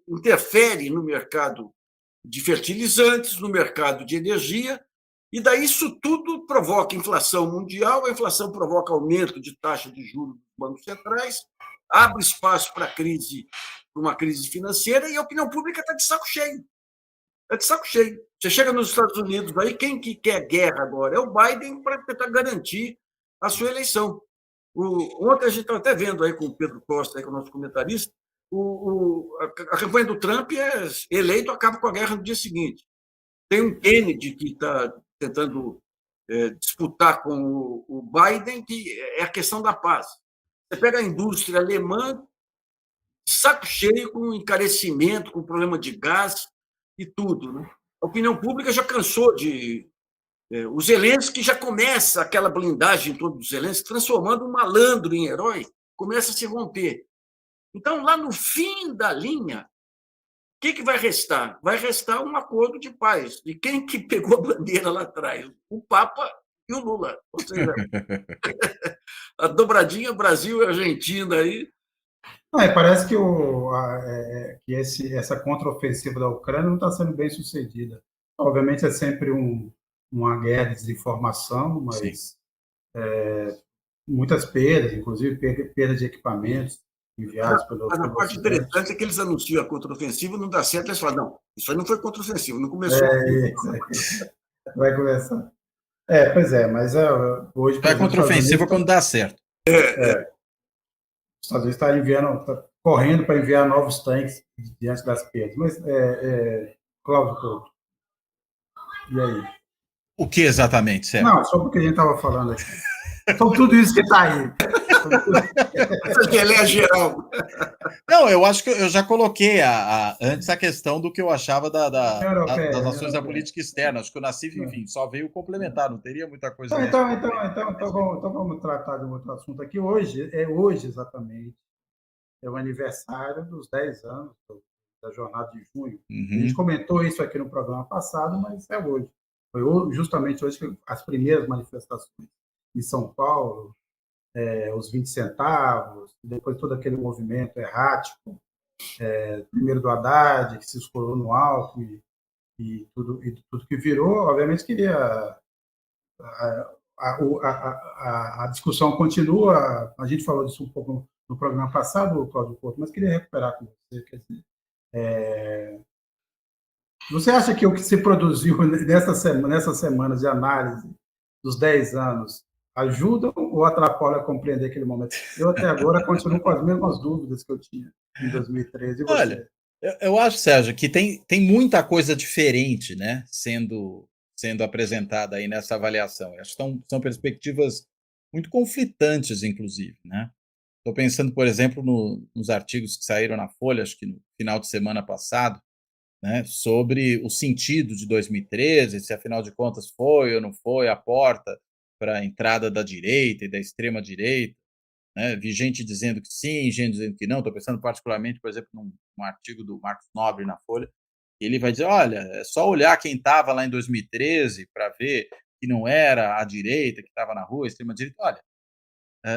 interfere no mercado de fertilizantes, no mercado de energia, e daí isso tudo provoca inflação mundial, a inflação provoca aumento de taxa de juros dos bancos centrais, abre espaço para uma crise financeira, e a opinião pública está de saco cheio. Está de saco cheio. Você chega nos Estados Unidos, aí quem que quer guerra agora? É o Biden para tentar garantir a sua eleição. Ontem a gente estava até vendo aí com o Pedro Costa, aí, com o nosso comentarista, a campanha do Trump é eleito, acaba com a guerra no dia seguinte. Tem um Kennedy que está tentando disputar com o Biden, que é a questão da paz. Você pega a indústria alemã, saco cheio com encarecimento, com problema de gás e tudo. Né? A opinião pública já cansou de... O Zelensky já começa aquela blindagem em torno do Zelensky, transformando um malandro em herói, começa a se romper. Então, lá no fim da linha, o que vai restar? Vai restar um acordo de paz. E quem que pegou a bandeira lá atrás? O Papa e o Lula. Ou seja, a dobradinha Brasil e Argentina aí Parece que, essa contraofensiva da Ucrânia não está sendo bem sucedida. Obviamente é sempre uma guerra de desinformação, Sim. mas muitas perdas, inclusive perda de equipamentos enviados Mas a pelo parte Ocidente. interessante é que eles anunciam a contraofensiva, não dá certo, eles falam, não, isso aí não foi contraofensiva, não começou assim. Isso aí. Vai começar. Pois é, mas hoje, por Vai exemplo, contraofensiva quando dá certo. Os Estados Unidos está enviando, tá correndo para enviar novos tanques diante das perdas. Mas, Cláudio Couto, e aí? O que exatamente, Sérgio? Não, sobre o que a gente estava falando aqui. Sobre tudo isso que está aí. Essa geleia geral. Não, eu acho que eu já coloquei antes a questão do que eu achava das Europeia, ações da europeia. política externa. Acho que o Nassif, enfim, só veio complementar, não teria muita coisa Então, nova. vamos tratar de um outro assunto aqui. Hoje exatamente, é o aniversário dos 10 anos da jornada de junho. A gente comentou isso aqui no programa passado, mas é hoje. Foi justamente hoje que as primeiras manifestações em São Paulo, os 20 centavos, depois todo aquele movimento errático, primeiro do Haddad, que se escorou no Alckmin, e tudo que virou, obviamente queria a discussão continua. A gente falou disso um pouco no programa passado, Cláudio Porto, mas queria recuperar com você. Quer dizer, você acha que o que se produziu nessas semanas de análise dos 10 anos ajuda ou atrapalha a compreender aquele momento? Eu até agora continuo com as mesmas dúvidas que eu tinha em 2013. E Olha, você? eu acho, Sérgio, que tem muita coisa diferente, né, sendo apresentada aí nessa avaliação. Eu acho que são perspectivas muito conflitantes, inclusive, né. Estou pensando, por exemplo, nos artigos que saíram na Folha, acho que no final de semana passado, né, sobre o sentido de 2013, se afinal de contas foi ou não foi a porta para a entrada da direita e da extrema direita, né? Vi gente dizendo que sim, gente dizendo que não. Estou pensando particularmente, por exemplo, num artigo do Marcos Nobre na Folha, e ele vai dizer: olha, é só olhar quem estava lá em 2013 para ver que não era a direita que estava na rua, a extrema direita. Olha,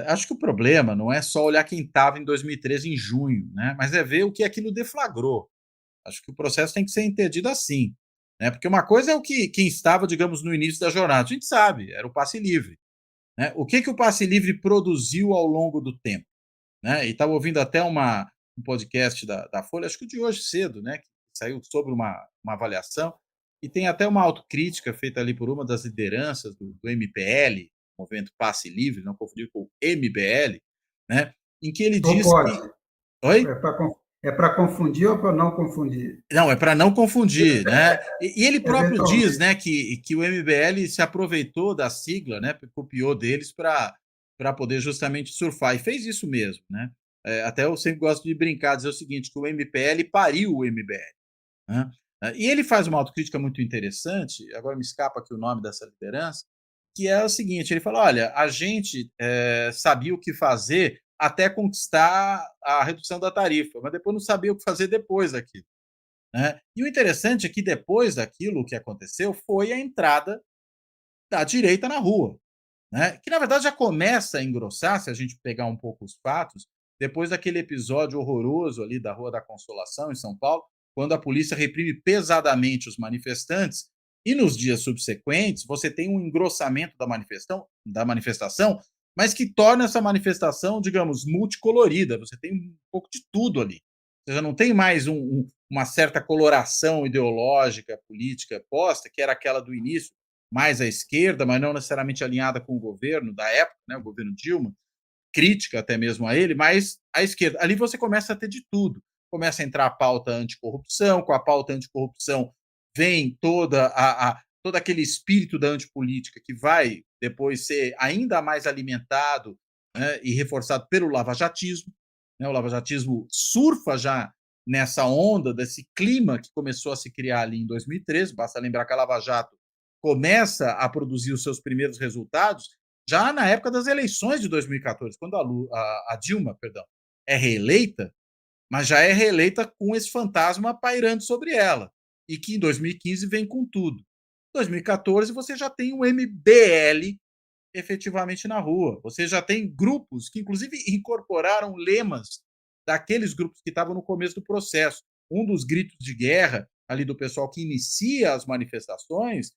acho que o problema não é só olhar quem estava em 2013 em junho, né? Mas é ver o que aquilo deflagrou. Acho que o processo tem que ser entendido assim, né? Porque uma coisa é o que quem estava, digamos, no início da jornada. A gente sabe, era o passe livre, né? O que o passe livre produziu ao longo do tempo, né? E estava ouvindo até um podcast da Folha, acho que de hoje cedo, né? Que saiu sobre uma avaliação e tem até uma autocrítica feita ali por uma das lideranças do MPL, Movimento Passe Livre, não confundir com o MBL, né? Em que ele Ou diz pode? que, oi? É para confundir ou para não confundir? Não, é para não confundir, né. E ele próprio diz, Eventualmente. né, que o MBL se aproveitou da sigla, né, copiou deles para poder justamente surfar, e fez isso mesmo, né. Até eu sempre gosto de brincar, dizer o seguinte, que o MPL pariu o MBL, né. E ele faz uma autocrítica muito interessante, agora me escapa aqui o nome dessa liderança, que é o seguinte, ele fala: "Olha, a gente, sabia o que fazer até conquistar a redução da tarifa, mas depois não sabia o que fazer depois daquilo", né. E o interessante é que depois daquilo que aconteceu foi a entrada da direita na rua, né, que na verdade já começa a engrossar, se a gente pegar um pouco os fatos, depois daquele episódio horroroso ali da Rua da Consolação, em São Paulo, quando a polícia reprime pesadamente os manifestantes, e nos dias subsequentes você tem um engrossamento da manifestação, mas que torna essa manifestação, digamos, multicolorida, você tem um pouco de tudo ali. Você já não tem mais uma certa coloração ideológica, política posta, que era aquela do início, mais à esquerda, mas não necessariamente alinhada com o governo da época, né, o governo Dilma, crítica até mesmo a ele, mas à esquerda. Ali você começa a ter de tudo. Começa a entrar a pauta anticorrupção, com a pauta anticorrupção vem todo aquele espírito da antipolítica que vai depois ser ainda mais alimentado, né, e reforçado pelo lavajatismo, né? O lavajatismo surfa já nessa onda, desse clima que começou a se criar ali em 2013. Basta lembrar que a Lava Jato começa a produzir os seus primeiros resultados já na época das eleições de 2014, quando a Dilma, perdão, é reeleita, mas já é reeleita com esse fantasma pairando sobre ela, e que em 2015 vem com tudo. Em 2014 você já tem o MBL efetivamente na rua, você já tem grupos que inclusive incorporaram lemas daqueles grupos que estavam no começo do processo. Um dos gritos de guerra ali do pessoal que inicia as manifestações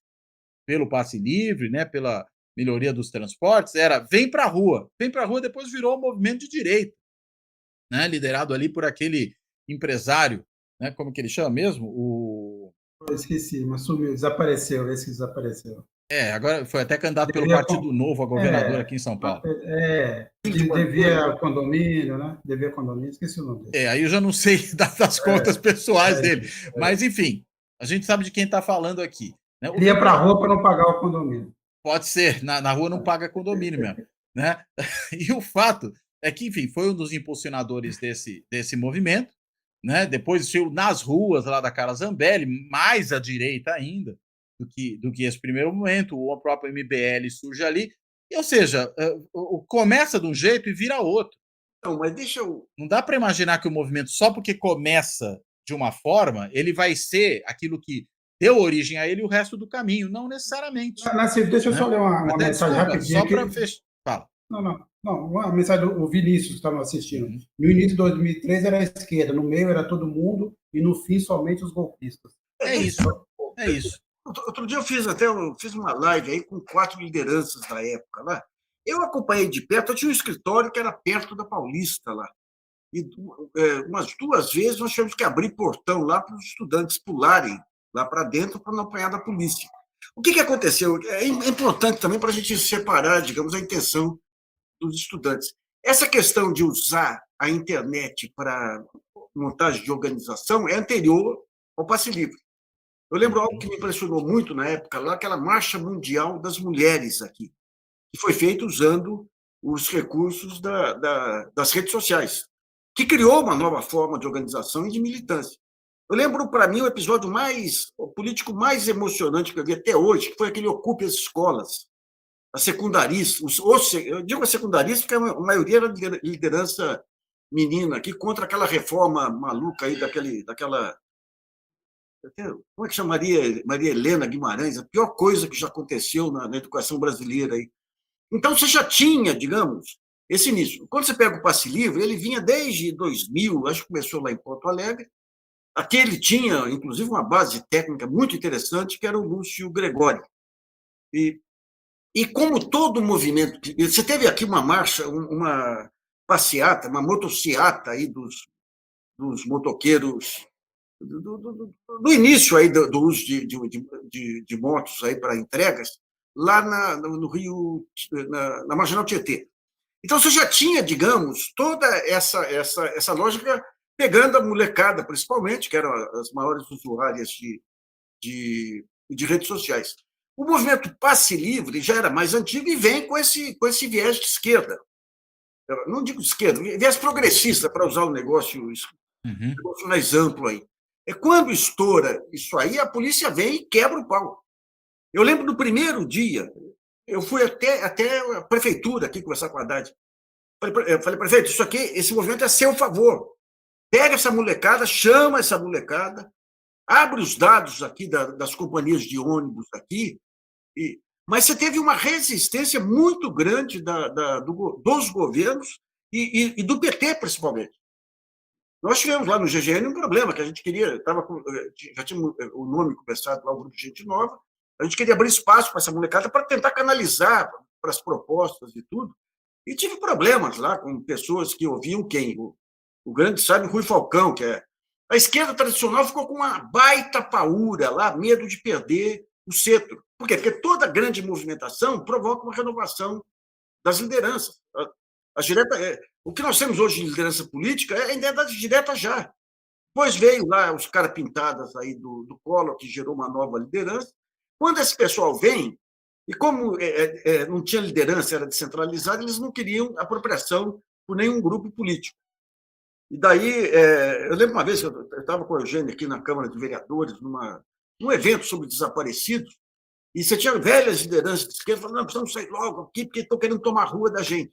pelo passe livre, né, pela melhoria dos transportes, era vem para a rua. Vem para a rua, depois virou um movimento de direita, né, liderado ali por aquele empresário, né, como que ele chama mesmo? Eu esqueci, mas sumiu, desapareceu, esse que desapareceu. Agora foi até candidato pelo Devia Partido Novo a governador aqui em São Paulo. Devia condomínio, né? Devia condomínio, esqueci o nome dele. Aí eu já não sei das contas pessoais dele. Mas, enfim, a gente sabe de quem está falando aqui. Né? Ele ia para a rua para não pagar o condomínio. Pode ser, na rua não paga condomínio mesmo. Né? E o fato é que, enfim, foi um dos impulsionadores desse movimento. Né? Depois saiu nas ruas lá da Carla Zambelli, mais à direita ainda do que esse primeiro momento. O próprio MBL surge ali. Ou seja, começa de um jeito e vira outro. Não, mas deixa eu... Não dá para imaginar que o movimento, só porque começa de uma forma, ele vai ser aquilo que deu origem a ele o resto do caminho. Não necessariamente. Nassif, deixa eu só ler uma mensagem rapidinho. Só para fechar. Fala. Não, uma mensagem do Vinícius, que estava assistindo. No início de 2003 era a esquerda, no meio era todo mundo e no fim somente os golpistas. É isso. Outro dia eu fiz uma live aí com 4 lideranças da época lá. Eu acompanhei de perto, eu tinha um escritório que era perto da Paulista lá. E umas 2 vezes nós tivemos que abrir portão lá para os estudantes pularem lá para dentro para não apanhar da polícia. O que aconteceu? É importante também para a gente separar, digamos, a intenção dos estudantes. Essa questão de usar a internet para montagem de organização é anterior ao passe livre. Eu lembro algo que me impressionou muito na época, lá, aquela Marcha Mundial das Mulheres aqui, que foi feita usando os recursos das redes sociais, que criou uma nova forma de organização e de militância. Eu lembro, para mim, o político mais emocionante que eu vi até hoje, que foi aquele Ocupe as Escolas, a secundarista, eu digo a secundarista porque a maioria era liderança menina, aqui contra aquela reforma maluca aí daquela... Como é que chamaria Maria Helena Guimarães? A pior coisa que já aconteceu na educação brasileira aí. Então, você já tinha, digamos, esse início. Quando você pega o passe livre, ele vinha desde 2000, acho que começou lá em Porto Alegre. Aqui ele tinha, inclusive, uma base técnica muito interessante, que era o Lúcio Gregório. E como todo movimento... Você teve aqui uma marcha, uma passeata, uma motociata aí dos motoqueiros... Do início aí do uso de motos aí para entregas, lá no Rio, na Marginal Tietê. Então, você já tinha, digamos, toda essa lógica, pegando a molecada, principalmente, que eram as maiores usuárias de redes sociais. O movimento passe livre já era mais antigo e vem com esse viés de esquerda. Eu não digo de esquerda, viés progressista, para usar o negócio mais amplo aí. Quando estoura isso aí, a polícia vem e quebra o pau. Eu lembro do primeiro dia, eu fui até a prefeitura aqui conversar com a Haddad. Eu falei, prefeito, esse movimento é a seu favor. Pega essa molecada, chama essa molecada, abre os dados aqui das companhias de ônibus aqui, mas você teve uma resistência muito grande dos governos e do PT, principalmente. Nós tivemos lá no GGN um problema, que a gente queria, já tinha o nome começado lá, o Grupo Gente Nova, a gente queria abrir espaço para essa molecada para tentar canalizar para as propostas e tudo, e tive problemas lá com pessoas que ouviam quem? O grande sábio Rui Falcão, que é... A esquerda tradicional ficou com uma baita paúra lá, medo de perder o cetro. Por quê? Porque toda grande movimentação provoca uma renovação das lideranças. O que nós temos hoje de liderança política é a identidade direta já. Depois veio lá os caras pintadas aí do Collor, que gerou uma nova liderança. Quando esse pessoal vem, e como não tinha liderança, era descentralizado, eles não queriam apropriação por nenhum grupo político. E daí, eu lembro uma vez que eu estava com o Eugênio aqui na Câmara de Vereadores, num evento sobre desaparecidos, e você tinha velhas lideranças de esquerda falando, não, precisamos sair logo aqui, porque estão querendo tomar a rua da gente.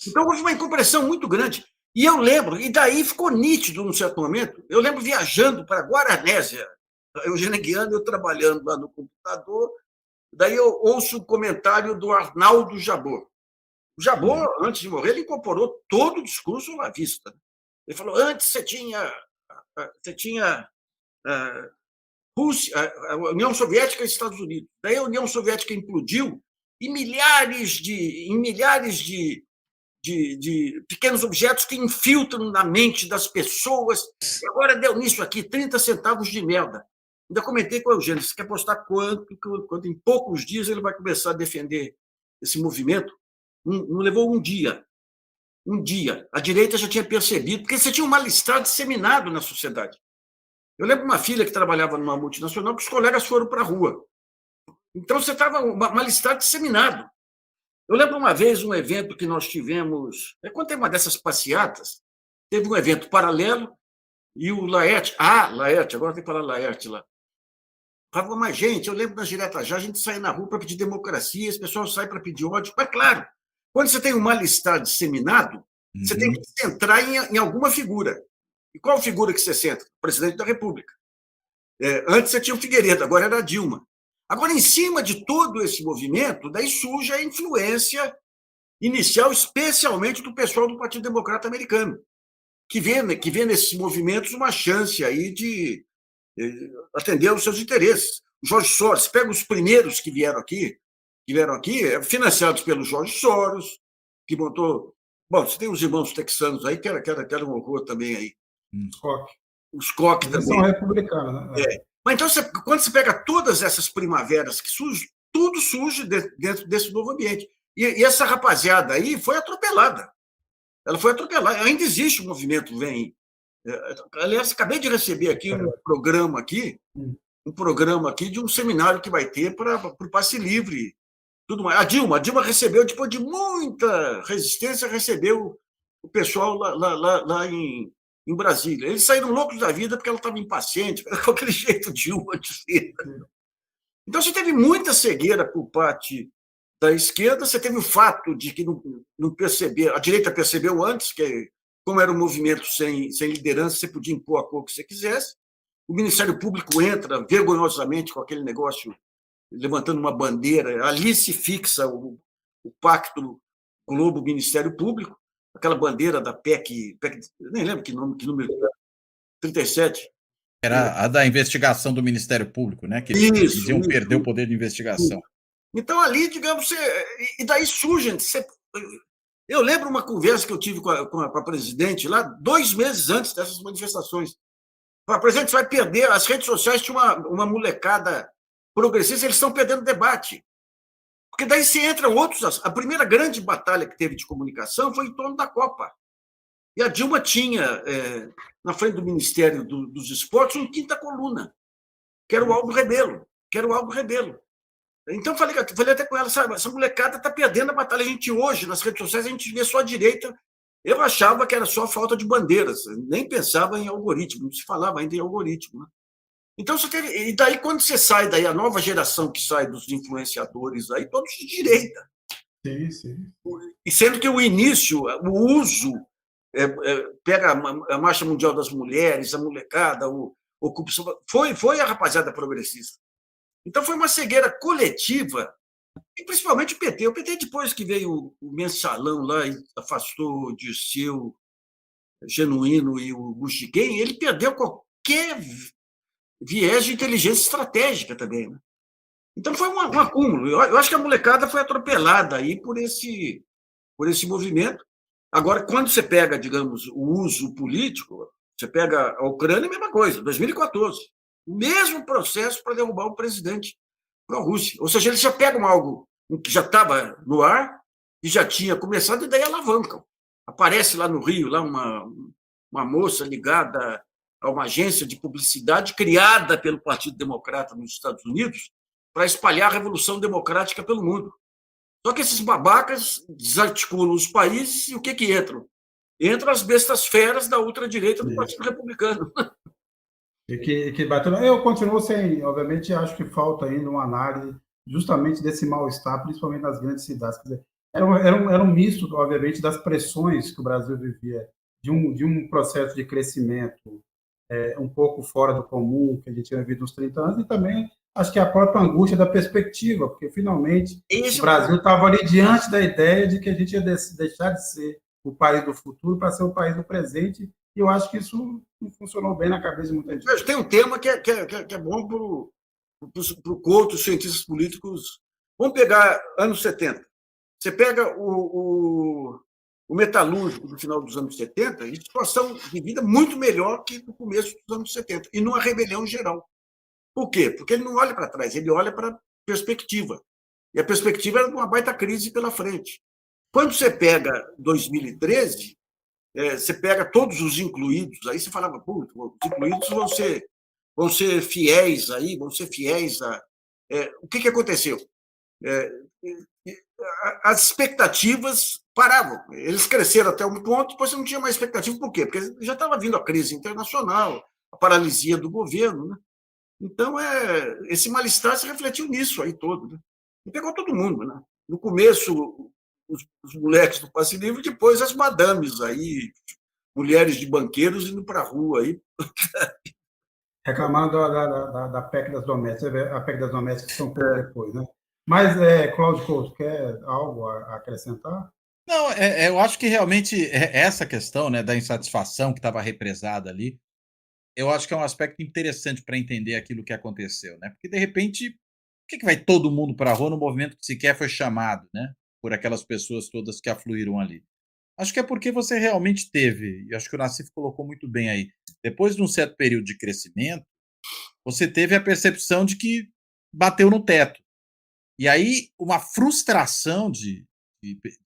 Então, houve uma incompreensão muito grande. E eu lembro, e daí ficou nítido num certo momento, eu lembro viajando para Guaranésia, Eugênio Guiano, eu trabalhando lá no computador, daí eu ouço o comentário do Arnaldo Jabor. O Jabor, antes de morrer, ele incorporou todo o discurso olavista. Ele falou, antes você tinha Rússia, a União Soviética e Estados Unidos. Daí a União Soviética implodiu e milhares de pequenos objetos que infiltram na mente das pessoas. E agora deu nisso aqui, 30 centavos de merda. Ainda comentei com o Eugênio, você quer apostar quanto em poucos dias ele vai começar a defender esse movimento? Não levou um dia. Um dia. A direita já tinha percebido, porque você tinha um mal-estar disseminado na sociedade. Eu lembro uma filha que trabalhava numa multinacional que os colegas foram para a rua. Então, você estava um mal-estar disseminado. Eu lembro uma vez um evento que nós tivemos, quando teve uma dessas passeatas, teve um evento paralelo e o Laerte, agora tem que falar Laerte lá, falava, mas gente, eu lembro das diretas já, a gente sai na rua para pedir democracia, as pessoas saem para pedir ódio, mas claro, quando você tem um mal-estar disseminado, você tem que centrar em alguma figura. E qual figura que você centra? O presidente da República. Antes você tinha o Figueiredo, agora era a Dilma. Agora, em cima de todo esse movimento, daí surge a influência inicial, especialmente do pessoal do Partido Democrata Americano, que vê nesses movimentos uma chance aí de atender aos seus interesses. O Jorge Soros, pega os primeiros que vieram aqui, financiados pelo Jorge Soros, que montou... Bom, você tem os irmãos texanos aí, que era um horror também aí. Os Koch também. São republicanos, né? Mas então, quando você pega todas essas primaveras que surgem, tudo surge dentro desse novo ambiente. E essa rapaziada aí foi atropelada. Ela foi atropelada. Ainda existe o movimento Vem. Aliás, acabei de receber aqui um programa aqui de um seminário que vai ter para o passe livre. Tudo mais. A Dilma recebeu, depois de muita resistência, recebeu o pessoal lá em Brasília. Eles saíram loucos da vida porque ela estava impaciente, com aquele jeito Dilma de ser. Então, você teve muita cegueira por parte da esquerda, você teve o fato de que não perceber, a direita percebeu antes, que como era um movimento sem liderança, você podia impor a cor que você quisesse, o Ministério Público entra vergonhosamente com aquele negócio, levantando uma bandeira, ali se fixa o pacto Globo-Ministério Público, aquela bandeira da PEC, nem lembro que número, 37. Era a da investigação do Ministério Público, né? Que eles diziam perder o poder de investigação. Então, ali, digamos, e daí surge... Eu lembro uma conversa que eu tive com a presidente lá, 2 meses antes dessas manifestações. A presidente vai perder, as redes sociais tinham uma molecada progressista, eles estão perdendo debate. Porque daí se entram outros... A primeira grande batalha que teve de comunicação foi em torno da Copa. E a Dilma tinha, na frente do Ministério dos Esportes, uma quinta coluna, que era o Aldo Rebelo. Então, falei até com ela, sabe, essa molecada está perdendo a batalha. A gente hoje, nas redes sociais, a gente vê só a direita. Eu achava que era só falta de bandeiras, nem pensava em algoritmo, não se falava ainda em algoritmo. Né? Então, e daí, quando você sai daí, a nova geração que sai dos influenciadores, aí todos de direita. Sim. E sendo que o início, o uso, pega a Marcha Mundial das Mulheres, a molecada, foi a rapaziada progressista. Então, foi uma cegueira coletiva, e principalmente o PT. O PT, depois que veio o mensalão lá e afastou o Dirceu, Genuíno e o Buxiquem, ele perdeu qualquer viés de inteligência estratégica também. Né? Então, foi um acúmulo. Eu acho que a molecada foi atropelada aí por esse movimento. Agora, quando você pega, digamos, o uso político, você pega a Ucrânia, a mesma coisa, 2014. O mesmo processo para derrubar o presidente pró-Rússia. Ou seja, eles já pegam algo que já estava no ar e já tinha começado, e daí alavancam. Aparece lá no Rio lá uma moça ligada a uma agência de publicidade criada pelo Partido Democrata nos Estados Unidos para espalhar a Revolução Democrática pelo mundo. Só que esses babacas desarticulam os países e o que entram? Entram as bestas feras da ultradireita do Partido Republicano. Eu continuo sem... Obviamente, acho que falta ainda uma análise justamente desse mal-estar, principalmente nas grandes cidades. Quer dizer, era um misto, obviamente, das pressões que o Brasil vivia, de um processo de crescimento um pouco fora do comum, que a gente tinha vivido nos 30 anos, e também acho que a própria angústia da perspectiva, porque finalmente o Brasil estava ali diante da ideia de que a gente ia deixar de ser o país do futuro para ser o país do presente, E eu acho que isso não funcionou bem na cabeça de muita gente. Tem um tema que é bom para o Couto, os cientistas políticos. Vamos pegar anos 70. Você pega o metalúrgico do final dos anos 70, em situação de vida muito melhor que no começo dos anos 70, e numa rebelião geral. Por quê? Porque ele não olha para trás, ele olha para a perspectiva. E a perspectiva era de uma baita crise pela frente. Quando você pega 2013, você pega todos os incluídos, aí você falava, os incluídos vão ser fiéis aí, vão ser fiéis a... o que aconteceu? As expectativas paravam. Eles cresceram até um ponto, depois você não tinha mais expectativa. Por quê? Porque já estava vindo a crise internacional, a paralisia do governo, né? Então, esse mal-estar se refletiu nisso aí todo, né? E pegou todo mundo, né? No começo, os moleques do passe livre, depois as madames aí, mulheres de banqueiros indo para a rua aí. Reclamando da PEC das domésticas, a PEC das domésticas são um pouco depois, né? Mas, Cláudio Couto, quer algo a acrescentar? Não, eu acho que realmente essa questão, né, da insatisfação que estava represada ali, eu acho que é um aspecto interessante para entender aquilo que aconteceu, né? Porque, de repente, por que vai todo mundo para a rua no movimento que sequer foi chamado, né? Por aquelas pessoas todas que afluíram ali. Acho que é porque você realmente teve, e acho que o Nassif colocou muito bem aí, depois de um certo período de crescimento, você teve a percepção de que bateu no teto. E aí, uma frustração de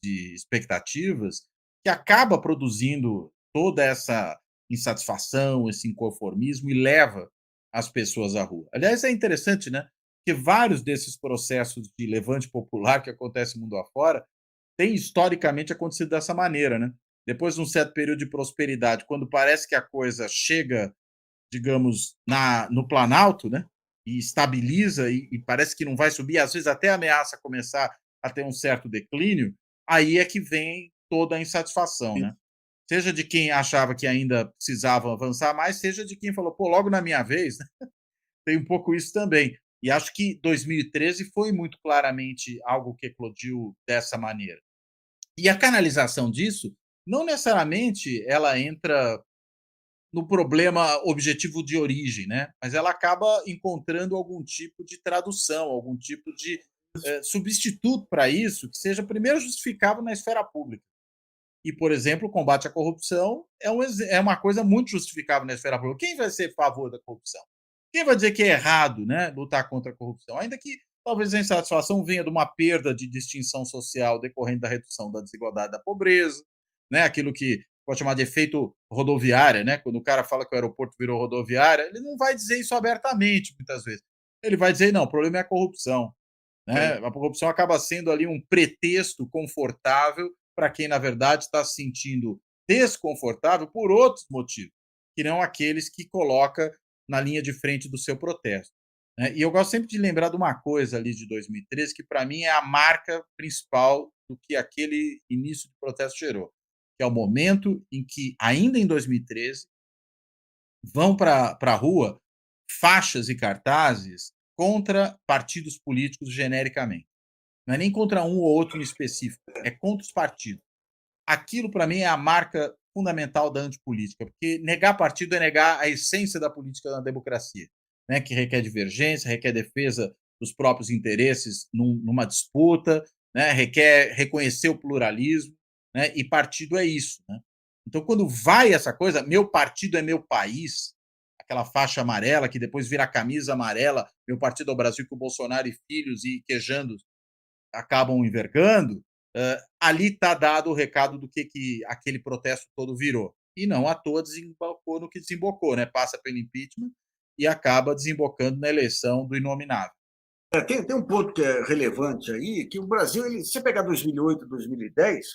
expectativas que acaba produzindo toda essa insatisfação, esse inconformismo e leva as pessoas à rua. Aliás, é interessante, né? Que vários desses processos de levante popular que acontecem mundo afora têm historicamente acontecido dessa maneira, né? Depois de um certo período de prosperidade, quando parece que a coisa chega, digamos, no planalto, né? E estabiliza e parece que não vai subir, às vezes até ameaça começar a ter um certo declínio, aí é que vem toda a insatisfação, né? Seja de quem achava que ainda precisava avançar mais, seja de quem falou, pô, logo na minha vez, né? Tem um pouco isso também. E acho que 2013 foi muito claramente algo que eclodiu dessa maneira. E a canalização disso, não necessariamente ela entra no problema objetivo de origem, né? Mas ela acaba encontrando algum tipo de tradução, algum tipo de substituto para isso que seja primeiro justificável na esfera pública. E, por exemplo, o combate à corrupção é uma coisa muito justificável na esfera pública. Quem vai ser a favor da corrupção? Quem vai dizer que é errado, né, lutar contra a corrupção? Ainda que talvez a insatisfação venha de uma perda de distinção social decorrente da redução da desigualdade da pobreza, né, aquilo que pode chamar de efeito rodoviária, né? Quando o cara fala que o aeroporto virou rodoviária, ele não vai dizer isso abertamente, muitas vezes. Ele vai dizer, não, o problema é a corrupção. Né? A corrupção acaba sendo ali um pretexto confortável para quem, na verdade, está se sentindo desconfortável por outros motivos, que não aqueles que coloca na linha de frente do seu protesto. Né? E eu gosto sempre de lembrar de uma coisa ali de 2013, que para mim é a marca principal do que aquele início do protesto gerou, que é o momento em que, ainda em 2013, vão para a rua faixas e cartazes contra partidos políticos genericamente. Não é nem contra um ou outro em específico, é contra os partidos. Aquilo, para mim, é a marca fundamental da antipolítica, porque negar partido é negar a essência da política na democracia, né? Que requer divergência, requer defesa dos próprios interesses numa disputa, né? Requer reconhecer o pluralismo, né? E partido é isso. Né? Então, quando vai essa coisa, meu partido é meu país, aquela faixa amarela que depois vira a camisa amarela, meu partido é o Brasil, que o Bolsonaro e filhos e quejandos acabam envergando, ali está dado o recado do que aquele protesto todo virou. E não à toa desembocou no que desembocou, né? Passa pelo impeachment e acaba desembocando na eleição do inominável. Tem um ponto que é relevante aí, que o Brasil, se você pegar 2008 e 2010,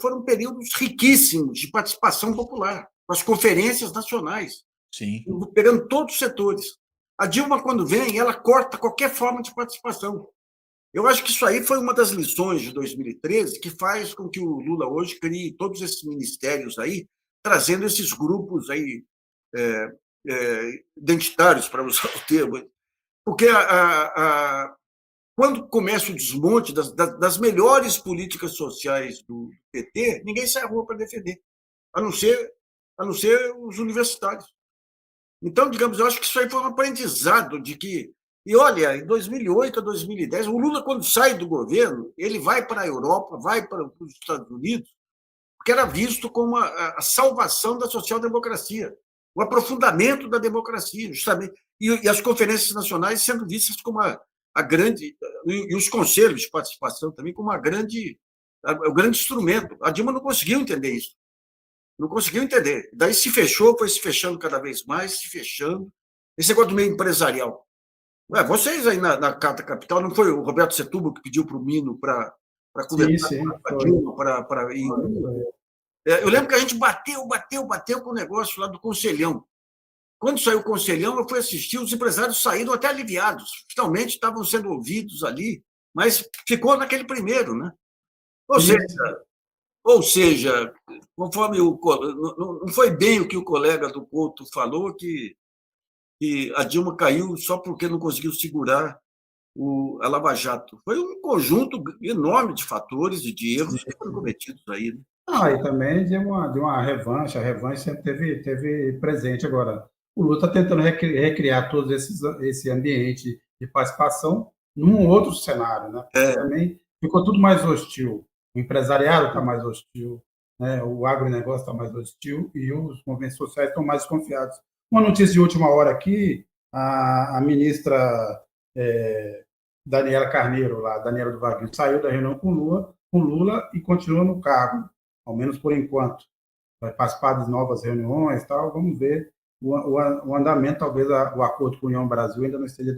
foram períodos riquíssimos de participação popular, com as conferências nacionais, Sim. pegando todos os setores. A Dilma, quando vem, ela corta qualquer forma de participação. Eu acho que isso aí foi uma das lições de 2013 que faz com que o Lula hoje crie todos esses ministérios aí, trazendo esses grupos aí identitários, para usar o termo. Porque quando começa o desmonte das melhores políticas sociais do PT, ninguém sai à rua para defender, a não ser a não ser os universitários. Então, digamos, eu acho que isso aí foi um aprendizado de que... E olha, em 2008 a 2010, o Lula, quando sai do governo, ele vai para a Europa, vai para os Estados Unidos, porque era visto como a salvação da social-democracia, o aprofundamento da democracia, justamente. E as conferências nacionais sendo vistas como a grande... E os conselhos de participação também como o grande instrumento. A Dilma não conseguiu entender isso. Não conseguiu entender. Daí se fechou, foi se fechando cada vez mais, se fechando. Esse negócio do meio empresarial. Vocês aí na Carta Capital, não foi o Roberto Setúbal que pediu para o Mino para conversar com a Dilma, para ir... Eu lembro que a gente bateu com o negócio lá do Conselhão. Quando saiu o Conselhão, eu fui assistir, os empresários saíram até aliviados. Finalmente estavam sendo ouvidos ali, mas ficou naquele primeiro, né? Ou seja, conforme não foi bem o que o colega do Couto falou, que a Dilma caiu só porque não conseguiu segurar a Lava Jato. Foi um conjunto enorme de fatores e de erros que foram cometidos aí. Né? E também de uma revanche, a revanche sempre teve presente. Agora, o Lula está tentando recriar todo esse ambiente de participação num outro cenário, né? Também ficou tudo mais hostil. O empresariado está mais hostil, né? O agronegócio está mais hostil e os movimentos sociais estão mais desconfiados. Uma notícia de última hora aqui, a ministra Daniela Carneiro, Daniela do Vaguinho, saiu da reunião com Lula e continua no cargo, ao menos por enquanto. Vai participar de novas reuniões, tal. Vamos ver o andamento. Talvez o acordo com a União Brasil ainda não esteja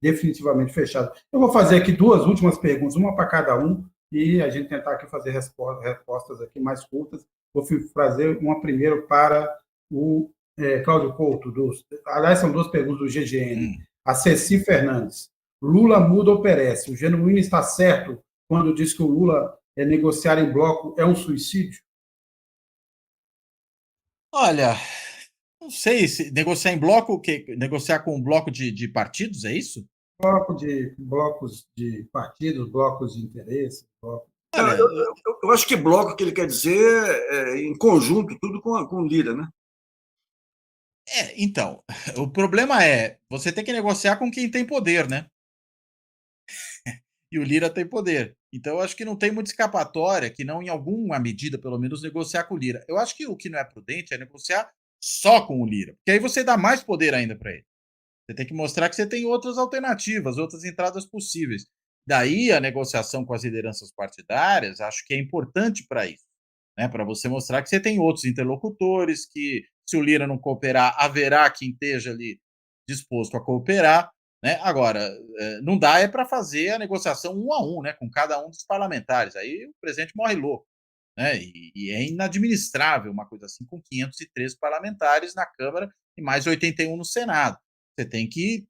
definitivamente fechado. Eu vou fazer aqui duas últimas perguntas, uma para cada um, e a gente tentar aqui fazer respostas aqui mais curtas. Vou fazer uma primeiro para o Cláudio Couto. Aliás, são duas perguntas do GGN. A Ceci Fernandes. Lula muda ou perece? O Genuíno está certo quando diz que o Lula negociar em bloco é um suicídio? Olha, não sei se negociar em bloco, o quê? Negociar com um bloco de partidos, é isso? Blocos de partidos, blocos de interesse. Eu acho que bloco que ele quer dizer em conjunto, tudo com o Lira, né? Então, o problema é, você tem que negociar com quem tem poder, né? E o Lira tem poder. Então, eu acho que não tem muita escapatória que não, em alguma medida, pelo menos, negociar com o Lira. Eu acho que o que não é prudente é negociar só com o Lira, porque aí você dá mais poder ainda para ele. Você tem que mostrar que você tem outras alternativas, outras entradas possíveis. Daí, a negociação com as lideranças partidárias, acho que é importante para isso, né? Para você mostrar que você tem outros interlocutores, que se o Lira não cooperar, haverá quem esteja ali disposto a cooperar. Né? Agora, não dá para fazer a negociação 1 a 1, né, com cada um dos parlamentares. Aí o presidente morre louco. Né? E é inadministrável uma coisa assim com 513 parlamentares na Câmara e mais 81 no Senado. Você tem que,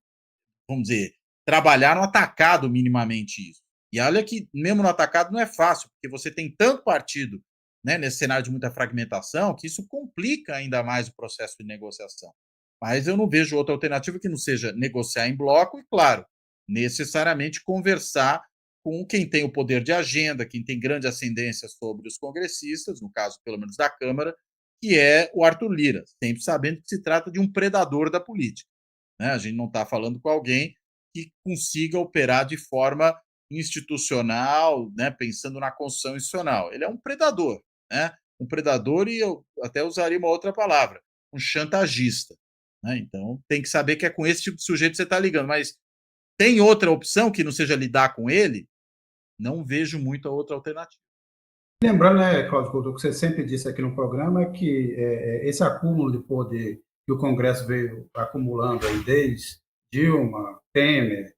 vamos dizer, trabalhar no atacado minimamente isso. E olha que mesmo no atacado não é fácil, porque você tem tanto partido, né, nesse cenário de muita fragmentação, que isso complica ainda mais o processo de negociação. Mas eu não vejo outra alternativa que não seja negociar em bloco e, claro, necessariamente conversar com quem tem o poder de agenda, quem tem grande ascendência sobre os congressistas, no caso, pelo menos da Câmara, que é o Arthur Lira, sempre sabendo que se trata de um predador da política. Né? A gente não está falando com alguém que consiga operar de forma institucional, né, pensando na construção institucional. Ele é um predador, né? Um predador, e eu até usaria uma outra palavra, um chantagista. Né? Então, tem que saber que é com esse tipo de sujeito que você está ligando. Mas tem outra opção que não seja lidar com ele? Não vejo muita outra alternativa. Lembrando, né, Cláudio Couto, o que você sempre disse aqui no programa é que esse acúmulo de poder que o Congresso veio acumulando aí desde Dilma, Temer,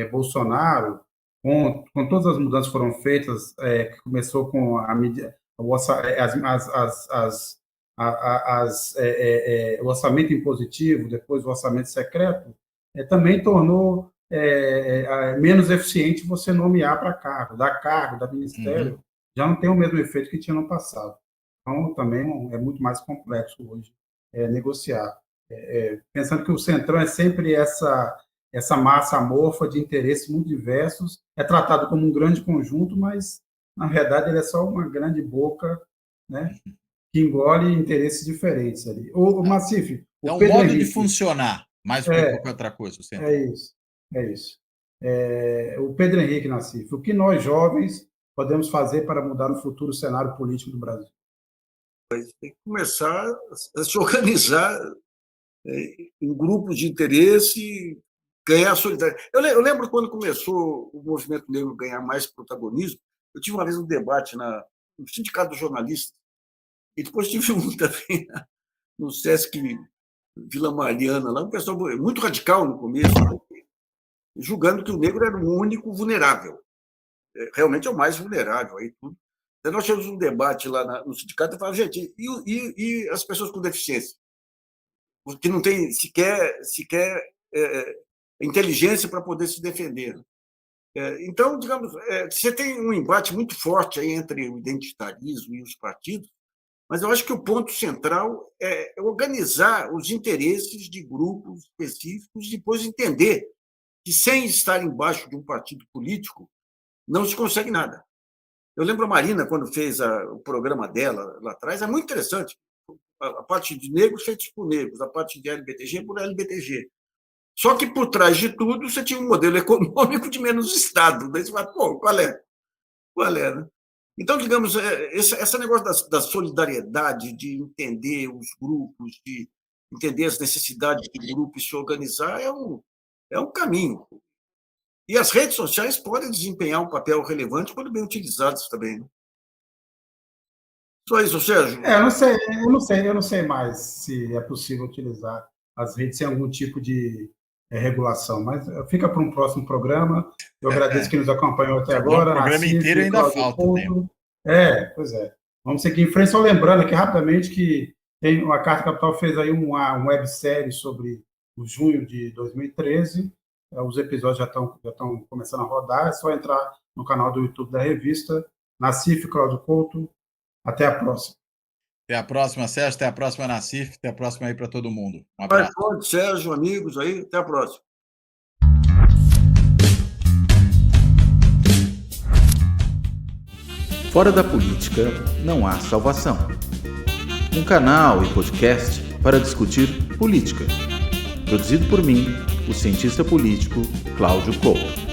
Bolsonaro, com todas as mudanças que foram feitas, que começou com o orçamento impositivo, depois o orçamento secreto, também tornou menos eficiente você nomear para cargo, dar ministério, já não tem o mesmo efeito que tinha no passado. Então, também é muito mais complexo hoje negociar. Pensando que o Centrão é sempre essa massa amorfa de interesses muito diversos, é tratado como um grande conjunto, mas, na verdade, ele é só uma grande boca, né, que engole interesses diferentes ali. O Nassif, É um Pedro modo de Henrique, funcionar, mais do que qualquer outra coisa. Centro. é isso. O Pedro Henrique, Nassif, o que nós jovens podemos fazer para mudar no futuro o cenário político do Brasil? Tem que começar a se organizar em grupos de interesse, ganhar solidariedade. Eu lembro quando começou o movimento negro ganhar mais protagonismo, eu tive uma vez um debate no Sindicato dos Jornalistas, e depois tive um também no Sesc Vila Mariana, lá um pessoal muito radical no começo, julgando que o negro era o único vulnerável. Realmente é o mais vulnerável. Aí tudo. Então, nós tivemos um debate lá no sindicato e falamos, gente, e as pessoas com deficiência? Que não tem sequer inteligência para poder se defender. Então, digamos, você tem um embate muito forte aí entre o identitarismo e os partidos, mas eu acho que o ponto central é organizar os interesses de grupos específicos e depois entender que, sem estar embaixo de um partido político, não se consegue nada. Eu lembro a Marina, quando fez o programa dela lá atrás, é muito interessante. A parte de negros feitos por negros, a parte de LBTG por LBTG. Só que, por trás de tudo, você tinha um modelo econômico de menos Estado. Daí você fala, pô, qual é? Né? Então, digamos, esse negócio da solidariedade, de entender os grupos, de entender as necessidades de grupos e se organizar, é um caminho. E as redes sociais podem desempenhar um papel relevante quando bem utilizadas também. Né? Só isso, Sérgio. Eu não sei mais se é possível utilizar as redes sem algum tipo de regulação, mas fica para um próximo programa. Eu agradeço que nos acompanhou até agora. O programa inteiro ainda falta tempo. Pois é. Vamos seguir em frente. Só lembrando aqui rapidamente que a Carta Capital fez aí uma websérie sobre o junho de 2013. Os episódios já estão começando a rodar. É só entrar no canal do YouTube da revista. Nassif, Cláudio Couto. Até a próxima. Até a próxima, Sérgio. Até a próxima, Nassif. Até a próxima aí para todo mundo. Um abraço. Sérgio, amigos aí. Até a próxima. Fora da política, não há salvação. Um canal e podcast para discutir política. Produzido por mim, o cientista político Cláudio Couto.